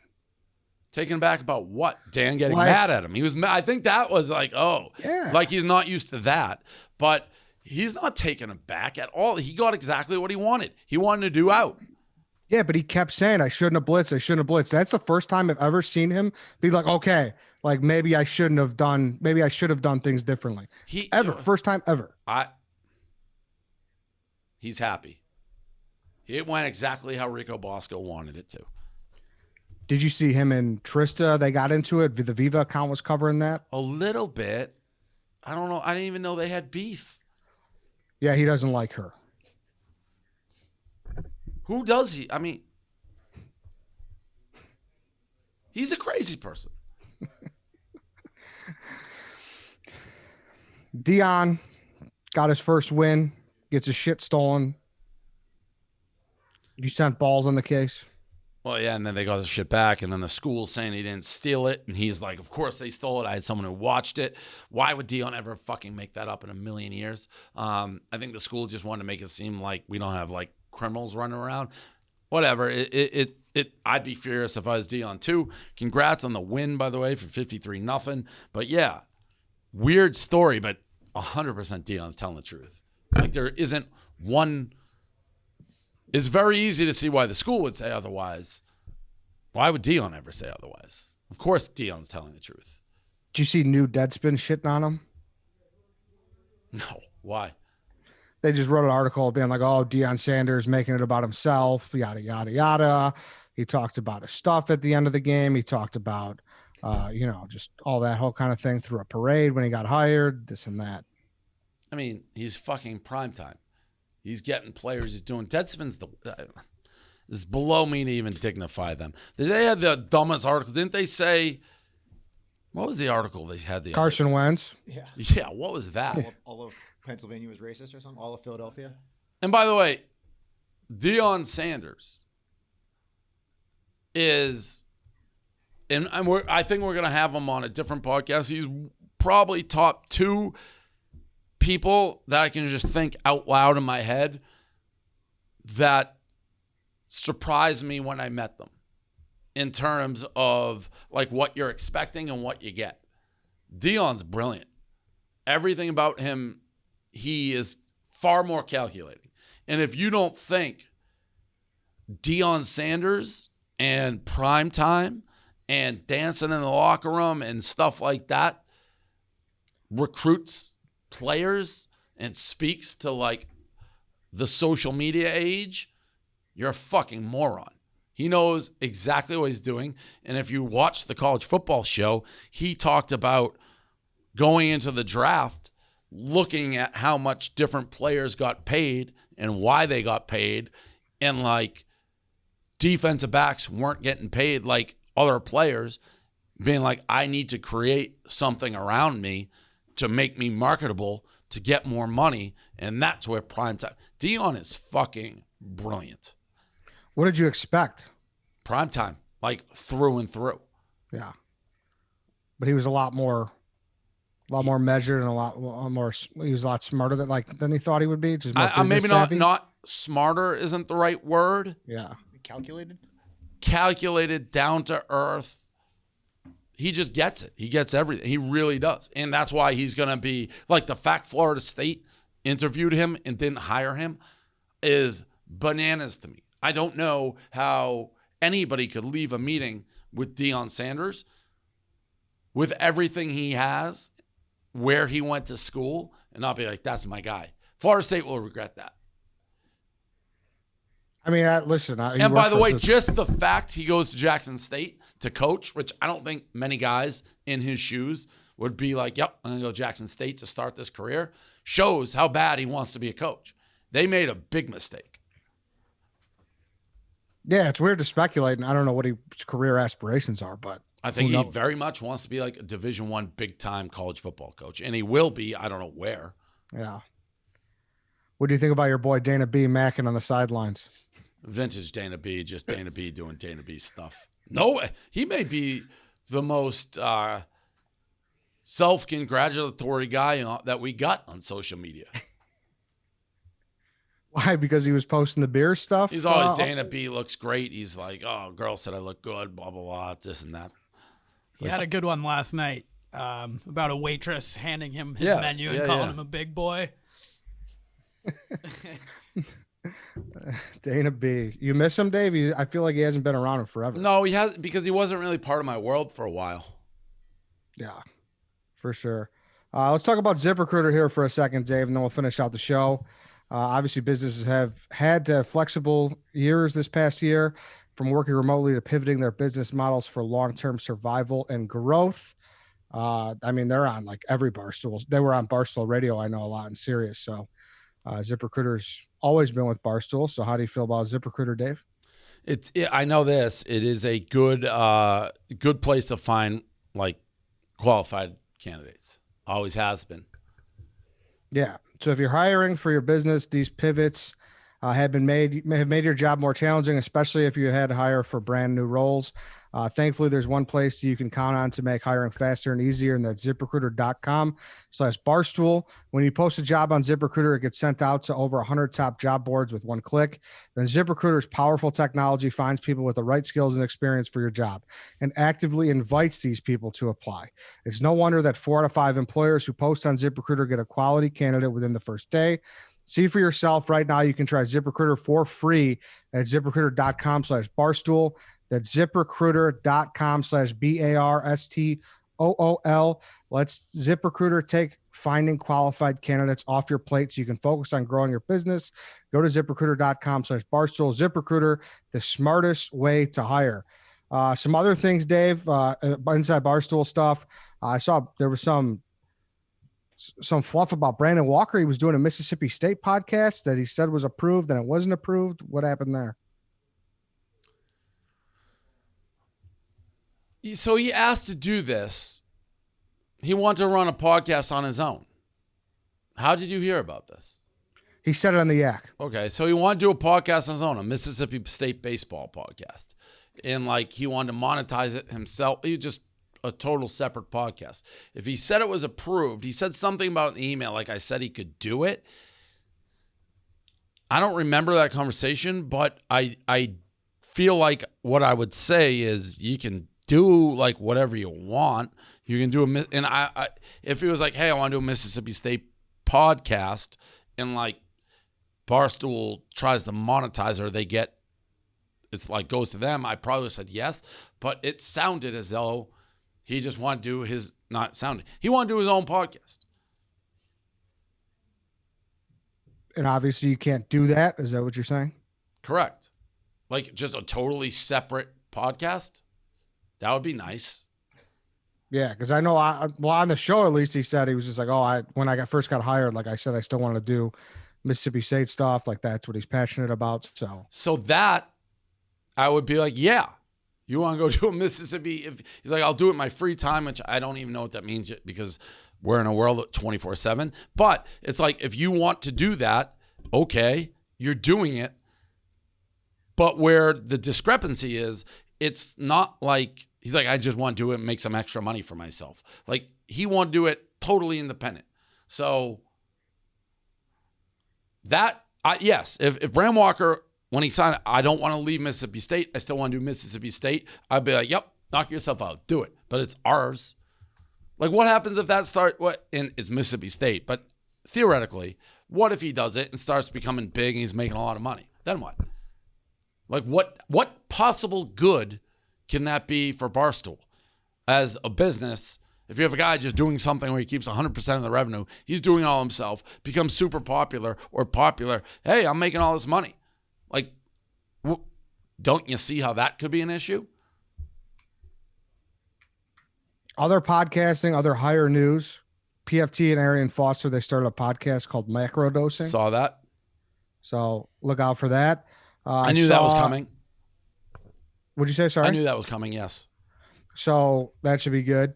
Taken aback about what? Dan getting mad at him. He was. I think that was like, like he's not used to that. But he's not taken aback at all. He got exactly what he wanted. He wanted Nadu out. Yeah, but he kept saying, I shouldn't have blitzed. That's the first time I've ever seen him be like, okay, like maybe I should have done things differently. First time ever. He's happy. It went exactly how Rico Bosco wanted it to. Did you see him and Trista? They got into it. The Viva account was covering that. A little bit. I don't know. I didn't even know they had beef. Yeah, he doesn't like her. Who does he? I mean, he's a crazy person. Deion got his first win, gets his shit stolen. You sent balls on the case. Well, yeah, and then they got his shit back, and then the school saying he didn't steal it, and he's like, of course they stole it. I had someone who watched it. Why would Deion ever fucking make that up in a million years? I think the school just wanted to make it seem like we don't have, like, criminals running around. Whatever. I'd be furious if I was Deion too. Congrats on the win, by the way, for 53-0. But yeah, weird story, but 100% Deion's telling the truth. Like there isn't one. It's very easy to see why the school would say otherwise. Why would Deion ever say otherwise? Of course, Deion's telling the truth. Did you see new Deadspin shitting on him? No. Why? They just wrote an article being like, oh, Deion Sanders making it about himself, yada, yada, yada. He talked about his stuff at the end of the game. He talked about, just all that whole kind of thing through a parade when he got hired, this and that. I mean, he's fucking primetime. He's getting players. He's doing Deadspin's. It's below me to even dignify them. They had the dumbest article. Didn't they say, what was the article they had? Carson Wentz. Yeah. Yeah, what was that? All of Pennsylvania was racist or something? All of Philadelphia? And by the way, Deion Sanders is, and I think we're going to have him on a different podcast. He's probably top 2 people that I can just think out loud in my head that surprised me when I met them in terms of like what you're expecting and what you get. Deion's brilliant. Everything about him, he is far more calculating. And if you don't think Deion Sanders and primetime and dancing in the locker room and stuff like that recruits players and speaks to like the social media age, you're a fucking moron. He knows exactly what he's doing. And if you watch the college football show, he talked about going into the draft, looking at how much different players got paid and why they got paid, and like defensive backs weren't getting paid like other players, being like, I need to create something around me to make me marketable to get more money, and that's where prime time. Deion is fucking brilliant. What did you expect? Prime time, like through and through. Yeah, but he was a lot more measured and a lot more. He was a lot smarter than he thought he would be. Just more maybe savvy. not smarter isn't the right word. Yeah, Calculated, down to earth. He just gets it. He gets everything. He really does. And that's why he's going to be like the fact Florida State interviewed him and didn't hire him is bananas to me. I don't know how anybody could leave a meeting with Deion Sanders with everything he has, where he went to school, and not be like, that's my guy. Florida State will regret that. I mean, listen. And by the way, just the fact he goes to Jackson State to coach, which I don't think many guys in his shoes would be like, yep, I'm going to go to Jackson State to start this career, shows how bad he wants to be a coach. They made a big mistake. Yeah, it's weird to speculate, and I don't know what his career aspirations are, but I think he very much wants to be like a Division I big-time college football coach, and he will be. I don't know where. Yeah. What do you think about your boy Dana B. macking on the sidelines? Vintage Dana B, just Dana B doing Dana B stuff. No, he may be the most self-congratulatory guy that we got on social media. Why? Because he was posting the beer stuff? He's always Dana B looks great. He's like, oh, girl said I look good, blah, blah, blah, this and that. He had a good one last night about a waitress handing him his menu and calling him a big boy. Dana B. You miss him, Dave? I feel like he hasn't been around in forever. No, he has, because he wasn't really part of my world for a while. Yeah, for sure. Let's talk about ZipRecruiter here for a second, Dave, and then we'll finish out the show. Obviously, businesses have had flexible years this past year, from working remotely to pivoting their business models for long-term survival and growth. I mean, they're on like every Barstool. They were on Barstool Radio, I know, a lot in Sirius. So ZipRecruiter's always been with Barstool. So how do you feel about ZipRecruiter, Dave? I know this. It is a good place to find like qualified candidates. Always has been. Yeah. So if you're hiring for your business, these pivots have made your job more challenging, especially if you had to hire for brand new roles. Thankfully, there's one place you can count on to make hiring faster and easier, and that's ZipRecruiter.com/Barstool. When you post a job on ZipRecruiter, it gets sent out to over 100 top job boards with one click. Then ZipRecruiter's powerful technology finds people with the right skills and experience for your job and actively invites these people to apply. It's no wonder that 4 out of 5 employers who post on ZipRecruiter get a quality candidate within the first day. See for yourself right now. You can try ZipRecruiter for free at ZipRecruiter.com/Barstool. That's ZipRecruiter.com/BARSTOOL. Let's ZipRecruiter take finding qualified candidates off your plate so you can focus on growing your business. Go to ZipRecruiter.com/Barstool. ZipRecruiter, the smartest way to hire. Some other things, Dave, inside Barstool stuff. I saw there was some fluff about Brandon Walker. He was doing a Mississippi State podcast that he said was approved and it wasn't approved. What happened there? So he asked to do this. He wanted to run a podcast on his own. How did you hear about this? He said it on the Yak. Okay, so he wanted to do a podcast on his own, a Mississippi State baseball podcast. And like he wanted to monetize it himself. He just a total separate podcast. If he said it was approved, he said something about it in the email, like I said he could do it. I don't remember that conversation, but I feel like what I would say is you can do like whatever you want. You can do and I if he was like, hey, I want to do a Mississippi State podcast, and like Barstool tries to monetize or they get, it's like goes to them, I probably said yes, but it sounded as though he just wanted to do he wanted to do his own podcast. And obviously you can't do that. Is that what you're saying? Correct. Like just a totally separate podcast. That would be nice. Yeah, because I know, on the show at least, he said he was just like, when I first got hired, like I said, I still wanted to do Mississippi State stuff. Like that's what he's passionate about. So that I would be like, yeah, You want to go to a Mississippi? If he's like, I'll do it in my free time, which I don't even know what that means yet because we're in a world of 24/7. But it's like, if you want to do that, okay, you're doing it. But where the discrepancy is, it's not like he's like, I just want to do it and make some extra money for myself. Like, he want to do it totally independent. So that, yes, if Bram Walker, when he signed, I don't want to leave Mississippi State, I still want to do Mississippi State, I'd be like, yep, knock yourself out, do it. But it's ours. Like, what happens if that it's Mississippi State, but theoretically, what if he does it and starts becoming big and he's making a lot of money? Then what? Like, what possible good can that be for Barstool as a business? If you have a guy just doing something where he keeps 100% of the revenue, he's doing it all himself, becomes super popular or popular. Hey, I'm making all this money. Like, don't you see how that could be an issue? Other podcasting, other higher news. PFT and Arian Foster, they started a podcast called Macrodosing. Saw that. So look out for that. I knew that was coming. What'd you say? Sorry? I knew that was coming, yes. So that should be good.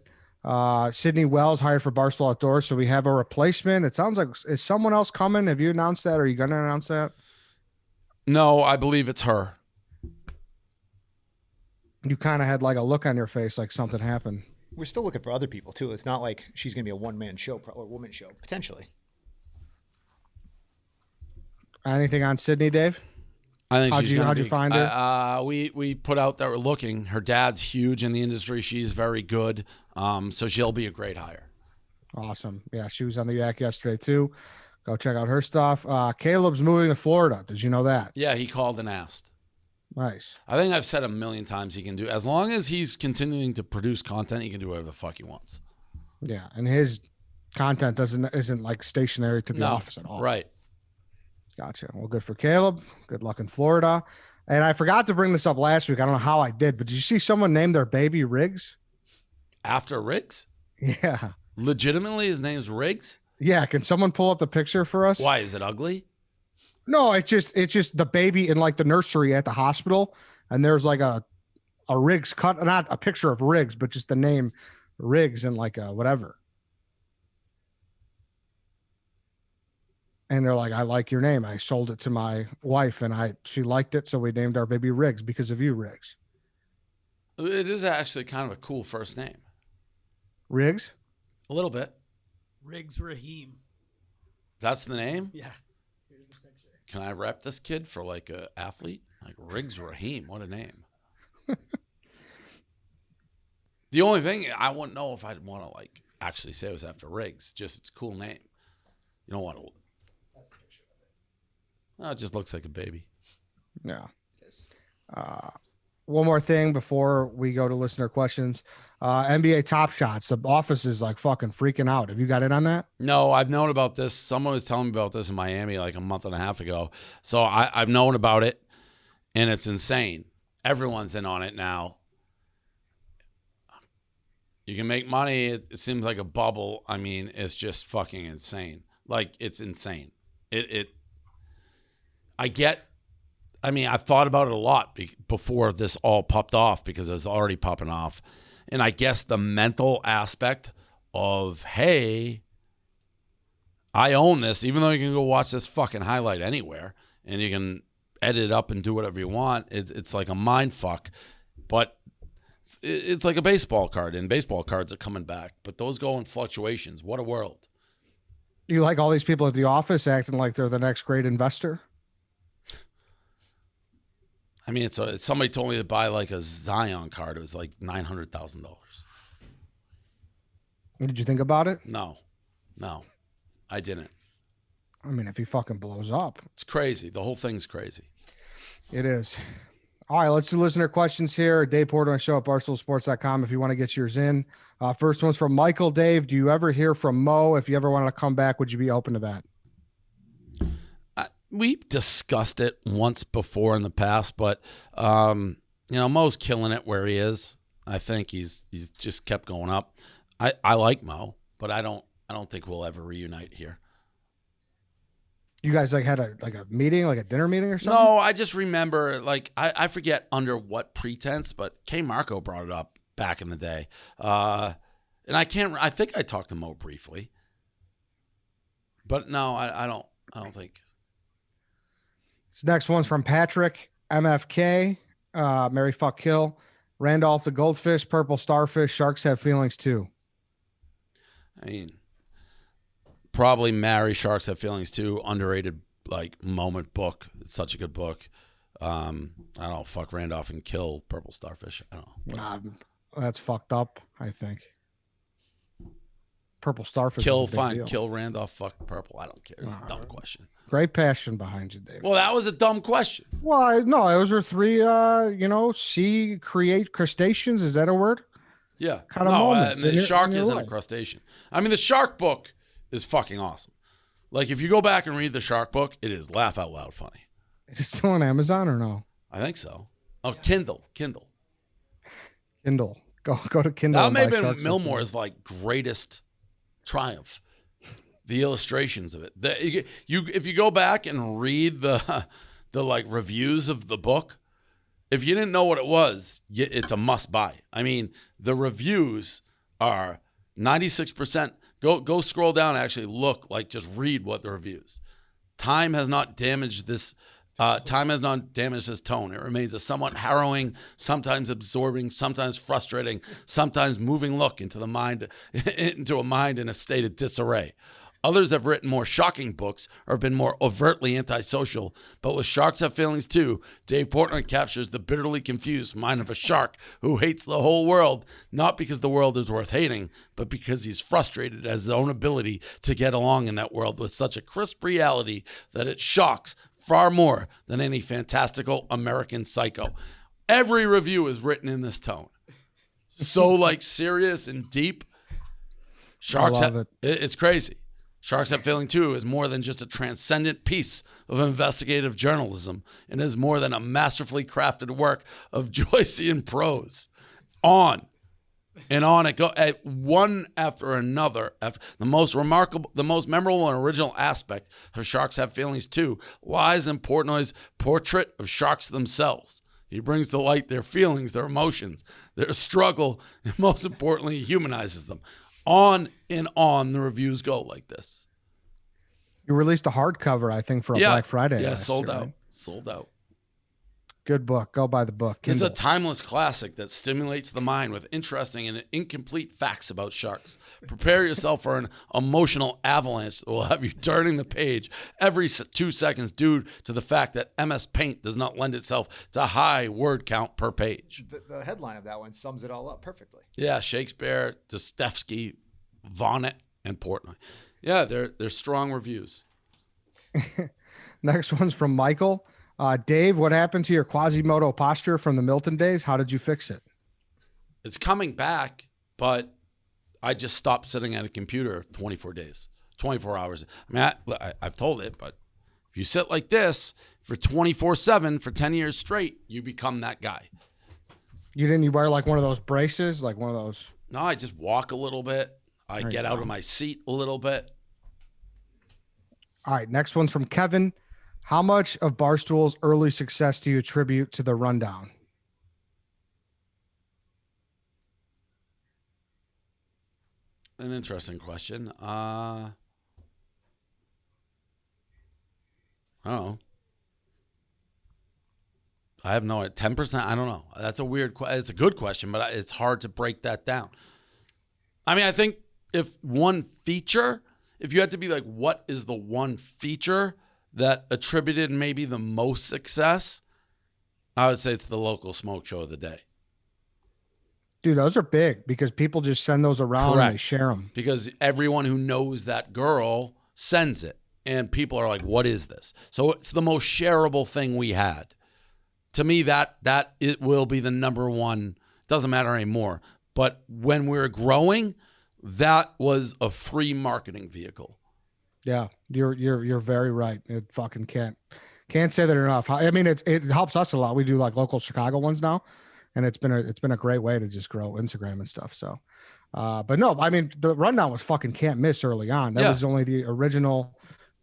Sydney Wells hired for Barstool Outdoors. So we have a replacement. It sounds like, is someone else coming? Have you announced that? Or are you going to announce that? No, I believe it's her. You kind of had like a look on your face like something happened. We're still looking for other people too. It's not like she's going to be a one-man show or woman show, potentially. Anything on Sydney, Dave? I think how'd you find her? We put out that we're looking. Her dad's huge in the industry. She's very good. So she'll be a great hire. Awesome. Yeah, she was on the Yak yesterday too. Go check out her stuff. Caleb's moving to Florida. Did you know that? Yeah, he called and asked. Nice. I think I've said a million times he can do, as long as he's continuing to produce content, he can do whatever the fuck he wants. Yeah, and his content isn't like stationary to the office at all. Right. Gotcha. Well, good for Caleb. Good luck in Florida. And I forgot to bring this up last week. I don't know how I did, but did you see someone name their baby Riggs? After Riggs? Yeah. Legitimately, his name's Riggs? Yeah. Can someone pull up the picture for us? Why? Is it ugly? No, it's just the baby in like the nursery at the hospital. And there's like a Riggs cut, not a picture of Riggs, but just the name Riggs and like a whatever. And they're like, I like your name. I sold it to my wife and she liked it. So we named our baby Riggs because of you, Riggs. It is actually kind of a cool first name. Riggs? A little bit. Riggs Raheem. That's the name? Yeah. Here's the picture. Can I rep this kid for like a athlete? Like Riggs Raheem. What a name. The only thing, I wouldn't know if I'd want to like actually say it was after Riggs. Just it's a cool name. You don't want to. That's the picture of it. Oh, it just looks like a baby. Yeah. One more thing before we go to listener questions. NBA TopShots. The office is like fucking freaking out. Have you got in on that? No, I've known about this. Someone was telling me about this in Miami like a month and a half ago. So I've known about it, and it's insane. Everyone's in on it now. You can make money. It seems like a bubble. I mean, it's just fucking insane. Like, it's insane. I've thought about it a lot before this all popped off because it was already popping off. And I guess the mental aspect of, hey, I own this, even though you can go watch this fucking highlight anywhere and you can edit it up and do whatever you want. It's like a mind fuck. But it's like a baseball card, and baseball cards are coming back. But those go in fluctuations. What a world. You like all these people at the office acting like they're the next great investor? I mean, it's somebody told me to buy like a Zion card. It was like $900,000. Did you think about it? No, I didn't. I mean, if he fucking blows up. It's crazy. The whole thing's crazy. It is. All right, let's do listener questions here. Dave Portnoy Show at BarstoolSports.com if you want to get yours in. First one's from Michael. Dave, do you ever hear from Mo? If you ever wanted to come back, would you be open to that? We discussed it once before in the past, but Mo's killing it where he is. I think he's just kept going up. I like Mo, but I don't think we'll ever reunite here. You guys like had a meeting, like a dinner meeting or something? No, I just remember, like, I forget under what pretense, but K Marco brought it up back in the day. And I think I talked to Mo briefly. But no, I don't think. This next one's from Patrick MFK. Mary fuck kill. Randolph the goldfish, purple starfish, sharks have feelings too. I mean, probably marry Sharks Have Feelings too. Underrated like moment book. It's such a good book. I don't know. Fuck Randolph and kill purple starfish. I don't know. That's fucked up. I think. Purple starfish. Kill is a big fine. deal. Kill Randolph. Fuck purple. I don't care. It's a dumb question. Great passion behind you, Dave. Well, that was a dumb question. Well, no, those are three. Sea create crustaceans. Is that a word? Yeah. Kind of moments. The shark isn't a crustacean. I mean, the shark book is fucking awesome. Like, if you go back and read the shark book, it is laugh out loud funny. Is it still on Amazon or no? I think so. Oh, Kindle. Kindle. Go to Kindle. That may have been Millmore's like greatest triumph. The illustrations of it. If you go back and read the like reviews of the book, if you didn't know what it was, it's a must buy. I mean, the reviews are 96%. Go scroll down and actually look, like just read what the reviews. Time has not damaged this. Time has not damaged this tone. It remains a somewhat harrowing, sometimes absorbing, sometimes frustrating, sometimes moving look into a mind in a state of disarray. Others have written more shocking books or been more overtly antisocial, but with Sharks Have Feelings Too, Dave Portnoy captures the bitterly confused mind of a shark who hates the whole world, not because the world is worth hating, but because he's frustrated at his own ability to get along in that world with such a crisp reality that it shocks far more than any fantastical American Psycho. Every review is written in this tone. So like serious and deep. It's crazy. Sharks Have Feeling Too is more than just a transcendent piece of investigative journalism and is more than a masterfully crafted work of Joycean prose. On and on it goes, one after another. After the most memorable and original aspect of Sharks Have Feelings Too lies in Portnoy's portrait of sharks themselves. He brings to light their feelings, their emotions, their struggle, and most importantly, humanizes them. On and on the reviews go like this. You released a hardcover, I think, for a Black Friday. Yeah, sold year, out. right? Sold out. Good book. Go buy the book. This is a Kindle. timeless classic that stimulates the mind with interesting and incomplete facts about sharks. Prepare yourself for an emotional avalanche that will have you turning the page every 2 seconds due to the fact that MS Paint does not lend itself to high word count per page. The headline of that one sums it all up perfectly. Yeah, Shakespeare, Dostoevsky, Vonnet, and Portnoy. Yeah, they're strong reviews. Next one's from Michael. Dave, what happened to your Quasimodo posture from the Milton days? How did you fix it? It's coming back, but I just stopped sitting at a computer 24 hours. I mean, I've told it, but if you sit like this for 24/7 for 10 years straight, you become that guy. You wear like one of those braces, like one of those? No, I just walk a little bit. I get out of my seat a little bit. All right, next one's from Kevin. How much of Barstool's early success do you attribute to the rundown? An interesting question. I don't know. I have no 10%. I don't know. That's a weird question. It's a good question, but it's hard to break that down. I mean, I think if you had to be like, what is the one feature that attributed maybe the most success, I would say it's the local smoke show of the day. Dude, those are big because people just send those around. Correct. And they share them. Because everyone who knows that girl sends it. And people are like, what is this? So it's the most shareable thing we had. To me, that it will be the number one. Doesn't matter anymore. But when we were growing, that was a free marketing vehicle. Yeah, you're very right. It fucking can't say that enough. I mean, it helps us a lot. We do like local Chicago ones now, and it's been a great way to just grow Instagram and stuff. So, but no, I mean, the rundown was fucking can't miss early on. That was only the original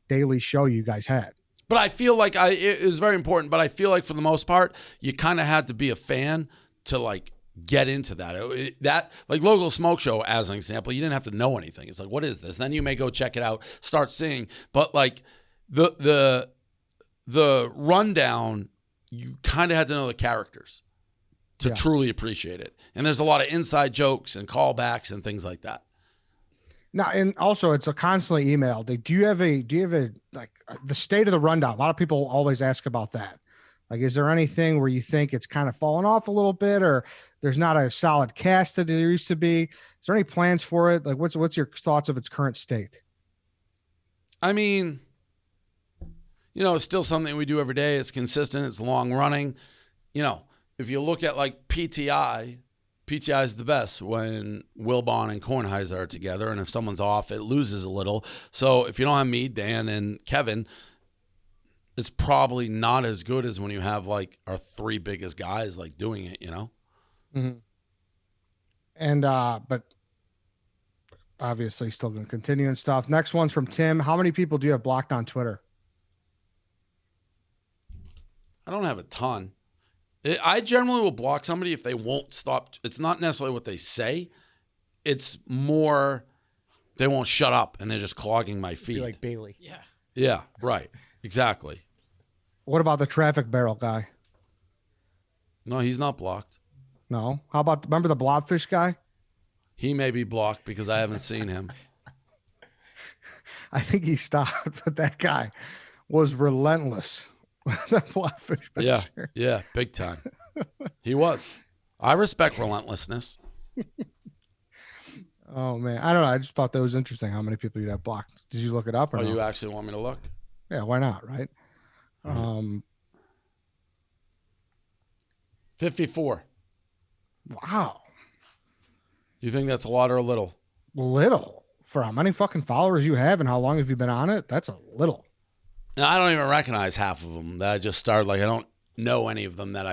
daily show you guys had. But I feel like it was very important, but I feel like for the most part, you kind of had to be a fan to like get into that. That like Local Smoke Show, as an example, you didn't have to know anything. It's like, what is this? Then you may go check it out, start seeing. But like the rundown, you kind of had to know the characters to truly appreciate it. And there's a lot of inside jokes and callbacks and things like that. Now, and also it's a constantly email. Do you have a like the state of the rundown? A lot of people always ask about that. Like, is there anything where you think it's kind of fallen off a little bit, or there's not a solid cast that there used to be? Is there any plans for it? Like, what's your thoughts of its current state? I mean, you know, it's still something we do every day. It's consistent. It's long running. You know, if you look at like PTI is the best when Wilbon and Kornheiser are together, and if someone's off, it loses a little. So if you don't have me, Dan, and Kevin, it's probably not as good as when you have like our three biggest guys like doing it, you know? Mm-hmm. And, but obviously still going to continue and stuff. Next one's from Tim. How many people do you have blocked on Twitter? I don't have a ton. I generally will block somebody if they won't stop. It's not necessarily what they say. It's more they won't shut up and they're just clogging my feed. Be like Bailey. Yeah. Yeah, right. Exactly. What about the traffic barrel guy? No, he's not blocked. No. How about, remember the blobfish guy? He may be blocked because I haven't seen him. I think he stopped, but that guy was relentless. The blobfish picture. Yeah, big time. He was. I respect relentlessness. Oh, man. I don't know. I just thought that was interesting how many people you'd have blocked. Did you look it up or no? You actually want me to look? Yeah, why not, right? 54. Wow. You think that's a lot or a little? Little. For how many fucking followers you have and how long have you been on it? That's a little. Now, I don't even recognize half of them that I just started. Like, I don't know any of them that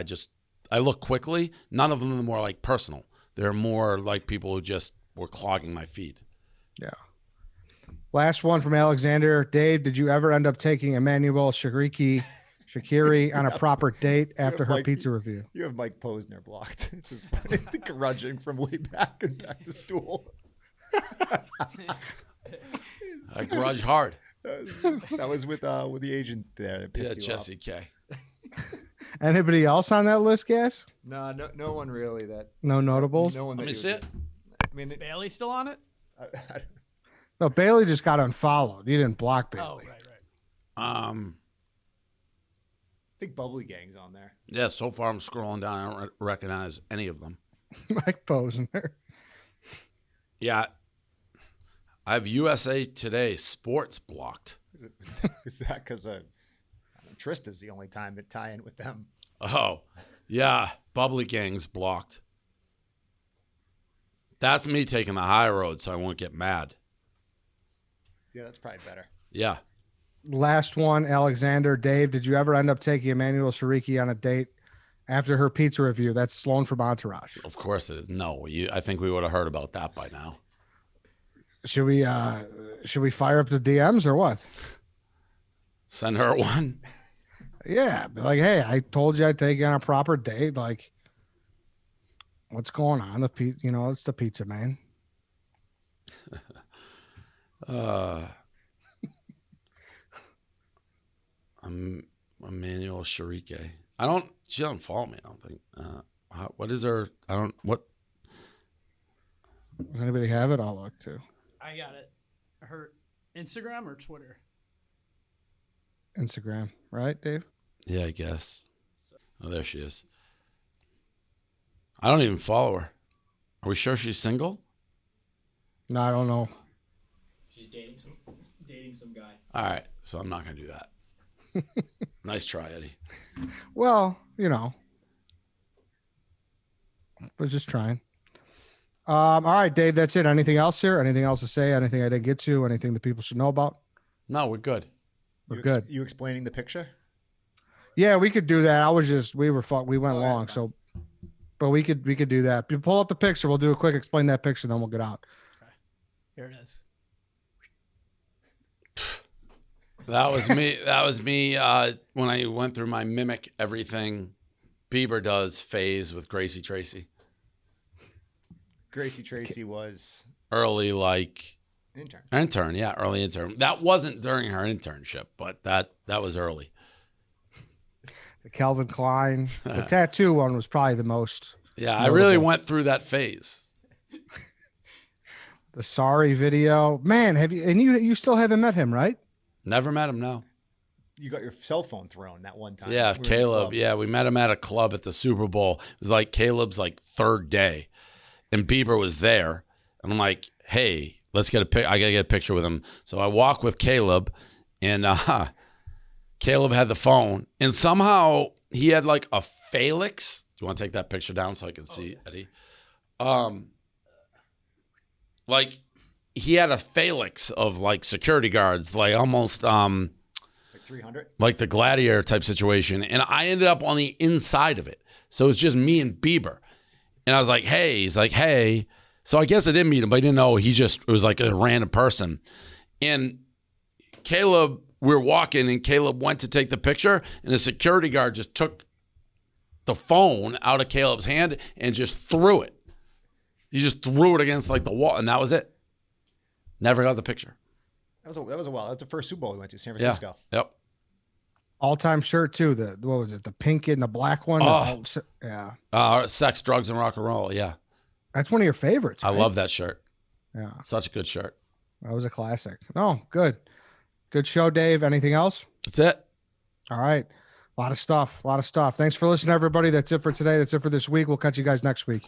I look quickly. None of them are more like personal. They're more like people who just were clogging my feed. Yeah. Last one from Alexander. Dave, did you ever end up taking Emmanuel Shakiri on a proper date after her pizza review? You have Mike Posner blocked. It's just grudging from way back and back to stool. I grudge hard. That was with the agent there. That pissed you Jesse off. K. Anybody else on that list, Gas? No one really. No notables? No one. Let me see it. I mean, Is Bailey still on it? No, Bailey just got unfollowed. You didn't block Bailey. Oh, right. I think Bubbly Gang's on there. Yeah, so far I'm scrolling down. I don't recognize any of them. Mike Posner. Yeah. I have USA Today Sports blocked. Is that because Trista's the only time to tie in with them? Oh, yeah. Bubbly Gang's blocked. That's me taking the high road so I won't get mad. Yeah, that's probably better. Yeah. Last one, Alexander. Dave, did you ever end up taking Emmanuel Shariki on a date after her pizza review? That's Sloan from Entourage. Of course it is. No, I think we would have heard about that by now. Should we fire up the DMs or what? Send her one. Yeah, be like, hey, I told you I'd take you on a proper date. Like, what's going on? It's the pizza man. I'm Emmanuel Sharike. She don't follow me, I don't think. What is her? What? Does anybody have it? I'll look too. I got it. Her Instagram or Twitter? Instagram, right, Dave? Yeah, I guess. Oh, there she is. I don't even follow her. Are we sure she's single? No, I don't know. She's dating some guy. All right, so I'm not going to do that. Nice try, Eddie. Well, was just trying. All right, Dave, that's it. Anything else here? Anything else to say? Anything I didn't get to? Anything that people should know about? No, we're good. We're good. You explaining the picture? Yeah, we could do that. We went long, so, but we could do that. You pull up the picture. We'll do a quick explain that picture, then we'll get out. Okay. Here it is. That was me. That was me when I went through my mimic everything Bieber does phase with Gracie Tracy. Gracie Tracy was early, like intern. Yeah, early intern. That wasn't during her internship, but that was early. The Calvin Klein, the tattoo one was probably the most. Yeah, notable. I really went through that phase. The Sorry video, man. Have you? And you still haven't met him, right? Never met him. No. You got your cell phone thrown that one time. Yeah, We were in the Caleb. club. Yeah, we met him at a club at the Super Bowl. It was like Caleb's like third day, and Bieber was there. And I'm like, hey, let's get a pic. I gotta get a picture with him. So I walk with Caleb, and Caleb had the phone, and somehow he had like a Felix. Do you want to take that picture down so I can see Eddie? Like he had a Felix of like security guards, like almost Like 300. like the gladiator type situation. And I ended up on the inside of it. So it's just me and Bieber. And I was like, hey, he's like, hey. So I guess I didn't meet him, but I didn't know it was like a random person. And Caleb, we were walking and Caleb went to take the picture and the security guard just took the phone out of Caleb's hand and just threw it. He just threw it against like the wall and that was it. Never got the picture. That was a while. That's the first Super Bowl we went to, San Francisco. Yeah. Yep. All-time shirt too. What was it? The pink and the black one. Oh. Yeah, Sex, drugs, and rock and roll. Yeah. that's one of your favorites. I right? love that shirt. Yeah, Such a good shirt. that was a classic. No, good show, Dave. Anything else? That's it. All right, a lot of stuff. Thanks for listening, everybody. That's it for today. That's it for this week. We'll catch you guys next week.